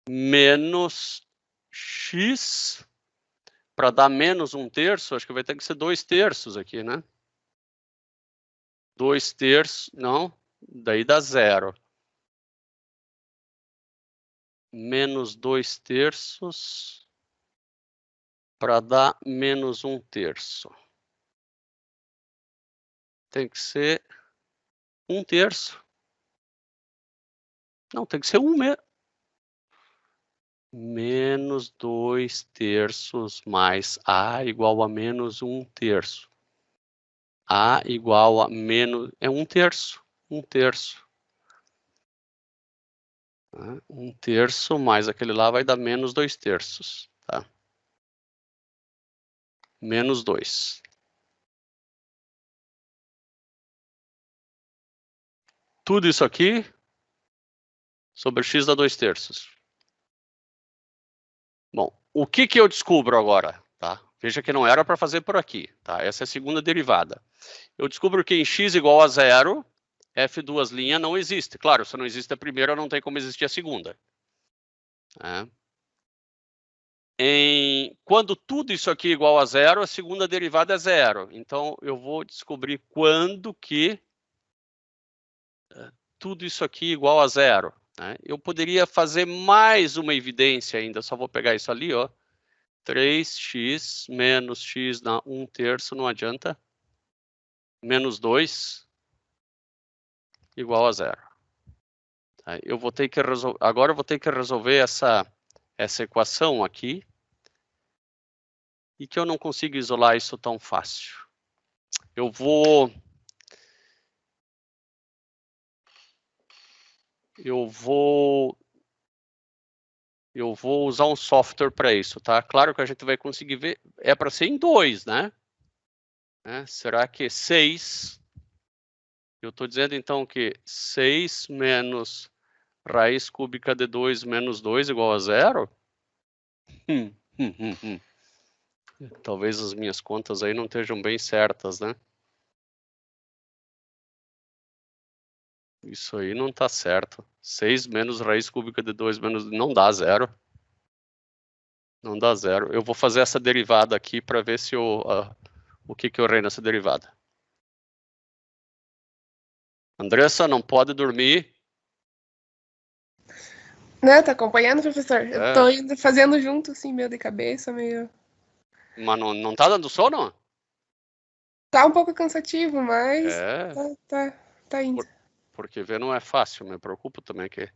Menos x, para dar menos 1/3, acho que vai ter que ser 2/3 aqui, né? 2/3, não, daí dá 0. Menos 2/3 para dar menos 1/3. Tem que ser 1/3. Não, tem que ser 1 mesmo. Menos 2/3 mais A igual a menos 1/3. A igual a menos... é 1/3. 1/3. 1/3 mais aquele lá vai dar menos 2/3. Tá? Menos 2. Tudo isso aqui sobre x dá 2/3. Bom, o que eu descubro agora? Tá? Veja que não era para fazer por aqui. Tá? Essa é a segunda derivada. Eu descubro que em x igual a 0, f duas linhas não existe. Claro, se não existe a primeira, não tem como existir a segunda. Quando tudo isso aqui é igual a 0, a segunda derivada é 0. Então, eu vou descobrir quando que tudo isso aqui é igual a 0. Eu poderia fazer mais uma evidência ainda, só vou pegar isso ali, ó. 3x menos x dá 1/3, não adianta. menos 2 igual a 0. Tá? Eu vou ter que resolver, agora eu vou ter que resolver essa equação aqui, e que eu não consigo isolar isso tão fácil. Eu vou usar um software para isso, tá? Claro que a gente vai conseguir ver, é para ser em 2, né? Será que 6? Eu estou dizendo então que 6 menos raiz cúbica de 2 menos 2 igual a 0? Talvez as minhas contas aí não estejam bem certas, né? Isso aí não está certo. 6 menos raiz cúbica de 2 menos... Não dá 0. Não dá 0. Eu vou fazer essa derivada aqui para ver se o que eu errei nessa derivada. Andressa, não pode dormir. Não, tá acompanhando, professor? Eu tô indo fazendo junto, assim, meio de cabeça, meio... Mas não tá dando sono? Tá um pouco cansativo, mas tá indo. Porque ver não é fácil, me preocupo também que...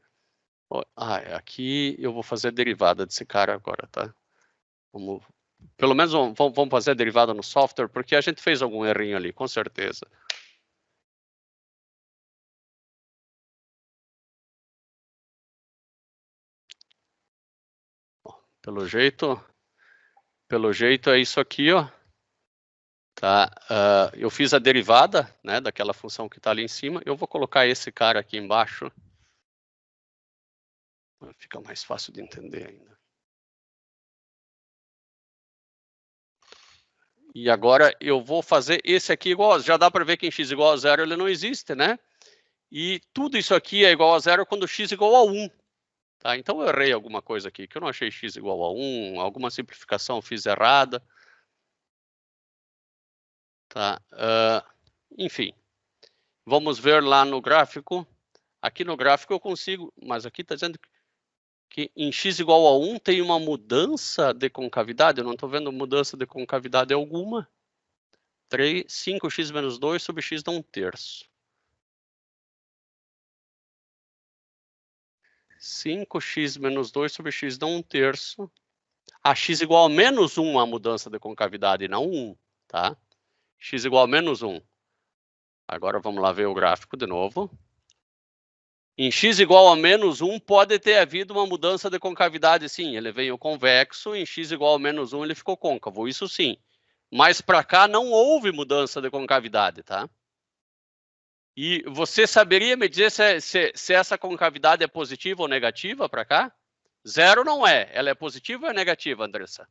aqui eu vou fazer a derivada desse cara agora, tá? Pelo menos vamos fazer a derivada no software, porque a gente fez algum errinho ali, com certeza. Pelo jeito é isso aqui, ó. Tá? Eu fiz a derivada, né, daquela função que está ali em cima. Eu vou colocar esse cara aqui embaixo. Fica mais fácil de entender ainda. E agora eu vou fazer esse aqui igual. Já dá para ver que em x igual a 0 ele não existe, né? E tudo isso aqui é igual a 0 quando x igual a 1. Tá? Então eu errei alguma coisa aqui, que eu não achei x igual a 1, alguma simplificação eu fiz errada. Tá? Enfim, vamos ver lá no gráfico. Aqui no gráfico eu consigo, mas aqui está dizendo que em x igual a 1 tem uma mudança de concavidade. Eu não estou vendo mudança de concavidade alguma. 5x menos 2 sobre x dá 1/3. 5x menos 2 sobre x dá 1/3. A x igual a menos 1 a mudança de concavidade, não 1. Tá? X igual a menos 1. Agora vamos lá ver o gráfico de novo. Em x igual a menos 1 pode ter havido uma mudança de concavidade, sim. Ele veio convexo, em x igual a menos 1 ele ficou côncavo, isso sim. Mas para cá não houve mudança de concavidade, tá? E você saberia me dizer se essa concavidade é positiva ou negativa para cá? 0 não é. Ela é positiva ou é negativa, Andressa?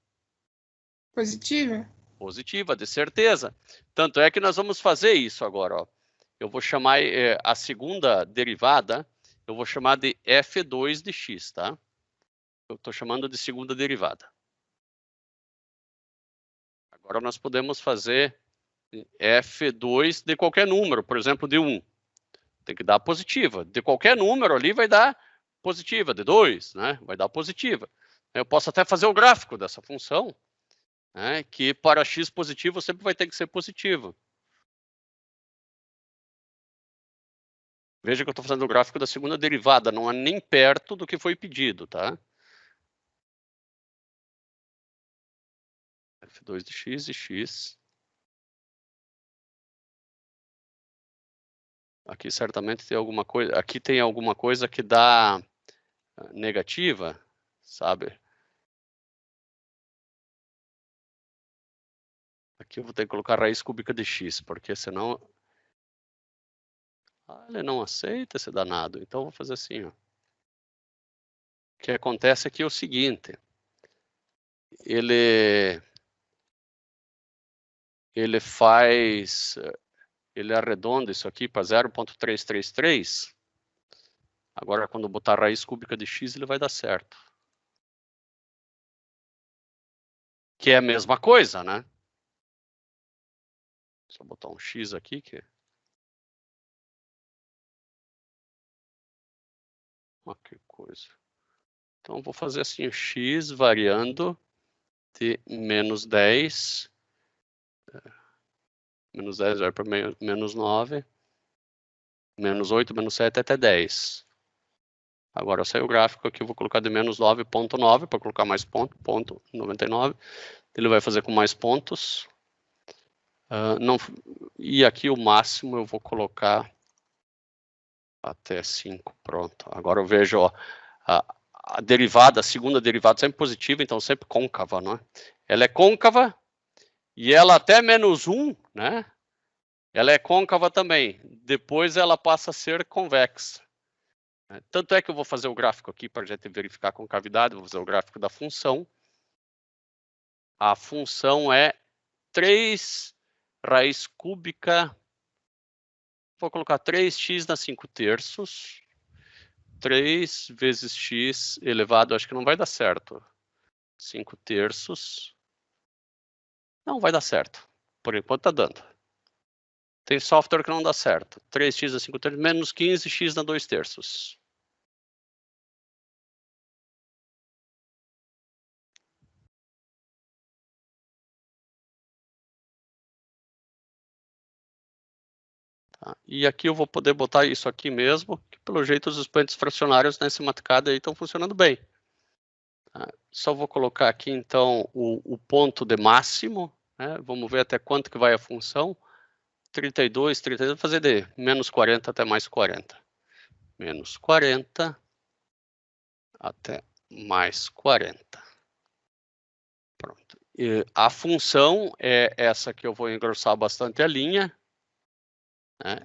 Positiva? Positiva, de certeza. Tanto é que nós vamos fazer isso agora, ó. Eu vou chamar a segunda derivada, eu vou chamar de f2 de x, tá? Eu estou chamando de segunda derivada. Agora nós podemos fazer f2 de qualquer número, por exemplo, de 1. Tem que dar positiva. De qualquer número ali vai dar positiva, de 2, né? Vai dar positiva. Eu posso até fazer o gráfico dessa função, né? Que para x positivo sempre vai ter que ser positivo. Veja que eu estou fazendo o gráfico da segunda derivada, não é nem perto do que foi pedido, tá? f2 de x e x. Aqui certamente tem alguma coisa, aqui tem alguma coisa que dá negativa, sabe? Aqui eu vou ter que colocar raiz cúbica de x, porque senão... ele não aceita esse danado, então eu vou fazer assim, ó. O que acontece aqui é o seguinte, ele arredonda isso aqui para 0,333. Agora, quando eu botar raiz cúbica de x, ele vai dar certo. Que é a mesma coisa, né? Deixa eu botar um x aqui, que... que coisa. Então, eu vou fazer assim, o x variando de menos 10 Menos 10 vai para menos 9. Menos 8, menos 7 até 10. Agora saiu o gráfico aqui, eu vou colocar de menos 9,9 para colocar mais ponto 99. Ele vai fazer com mais pontos. E aqui o máximo eu vou colocar até 5, pronto. Agora eu vejo, ó, a derivada, a segunda derivada sempre positiva, então sempre côncava, não é? Ela é côncava e ela até menos 1, né? Ela é côncava também. Depois ela passa a ser convexa. Tanto é que eu vou fazer o gráfico aqui para a gente verificar a concavidade, vou fazer o gráfico da função. A função é 3 raiz cúbica, vou colocar 3x na 5/3, 3 vezes x elevado, acho que não vai dar certo, 5/3, não vai dar certo, por enquanto tá dando. Tem software que não dá certo, 3x na 5/3 menos 15x na 2/3. Tá. E aqui eu vou poder botar isso aqui mesmo, que pelo jeito os expoentes fracionários nessa maticada aí estão funcionando bem. Tá. Só vou colocar aqui então o ponto de máximo, né? Vamos ver até quanto que vai a função. 32, vou fazer de menos 40 até mais 40. Menos 40 até mais 40. Pronto. E a função é essa que eu vou engrossar bastante a linha, né?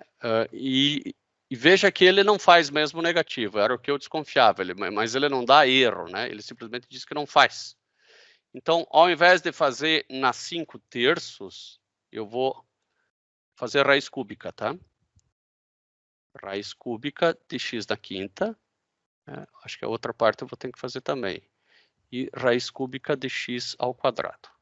E veja que ele não faz mesmo negativo, era o que eu desconfiava, mas ele não dá erro, né? Ele simplesmente diz que não faz. Então, ao invés de fazer na 5/3, eu vou fazer raiz cúbica, tá? Raiz cúbica de x na quinta. Acho que a outra parte eu vou ter que fazer também. E raiz cúbica de x ao quadrado.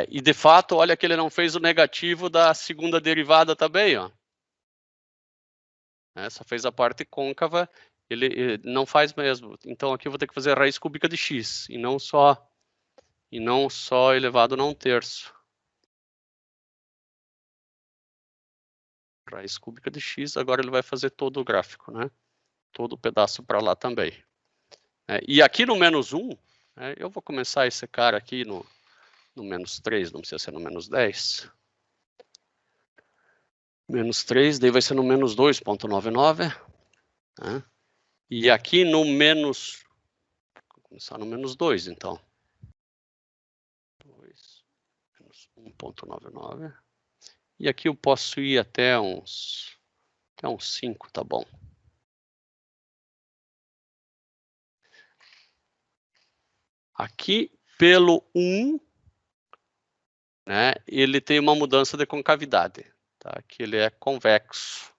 E de fato, olha que ele não fez o negativo da segunda derivada também, ó. Só fez a parte côncava, ele não faz mesmo. Então aqui eu vou ter que fazer raiz cúbica de x, e não só elevado a 1/3. Raiz cúbica de x, agora ele vai fazer todo o gráfico, né? Todo o pedaço para lá também. E aqui no menos 1, eu vou começar esse cara aqui no menos 3, não precisa ser no menos 10. Menos 3, daí vai ser no menos 2,99. E aqui no menos... Vou começar no menos 2, então. 2, menos 1,99. E aqui eu posso ir até uns 5, tá bom. Aqui, pelo 1, né, ele tem uma mudança de concavidade, tá? Que ele é convexo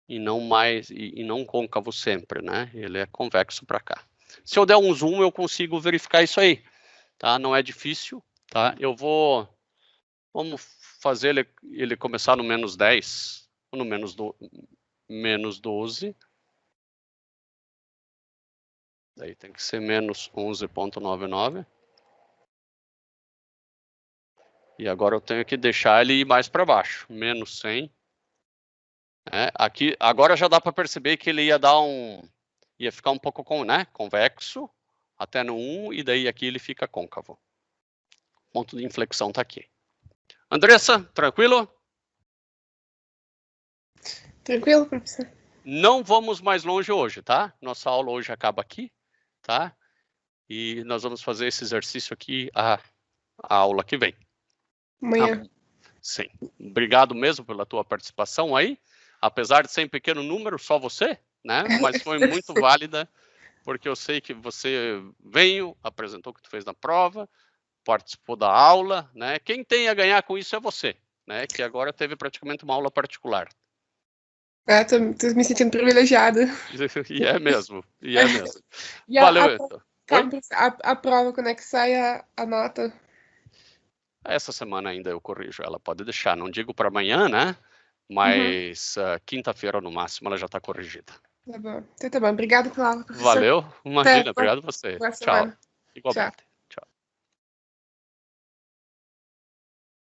e não côncavo sempre, né? Ele é convexo para cá. Se eu der um zoom, eu consigo verificar isso aí, tá? Não é difícil, tá? Vamos fazer ele começar no menos 10, ou no menos 12. Daí tem que ser menos 11,99. E agora eu tenho que deixar ele ir mais para baixo, menos 100. Aqui, agora já dá para perceber que ele ia ficar um pouco convexo, até no 1, e daí aqui ele fica côncavo. O ponto de inflexão está aqui. Andressa, tranquilo? Tranquilo, professor. Não vamos mais longe hoje, tá? Nossa aula hoje acaba aqui, tá? E nós vamos fazer esse exercício aqui a aula que vem. Amanhã. Sim. Obrigado mesmo pela tua participação aí. Apesar de ser em pequeno número, só você, né? Mas foi muito válida, porque eu sei que você veio, apresentou o que tu fez na prova, participou da aula, né? Quem tem a ganhar com isso é você, né? Que agora teve praticamente uma aula particular. Tô me sentindo privilegiada. E é mesmo, e é mesmo. E valeu, então. A prova, quando é que sai a nota? Essa semana ainda eu corrijo ela, pode deixar. Não digo para amanhã, né? Mas quinta-feira, no máximo, ela já está corrigida. Tá bom. Então tá bom. Obrigado pela aula, professor. Valeu. Imagina, obrigado a você. Boa Tchau. semana. Igualmente. Tchau.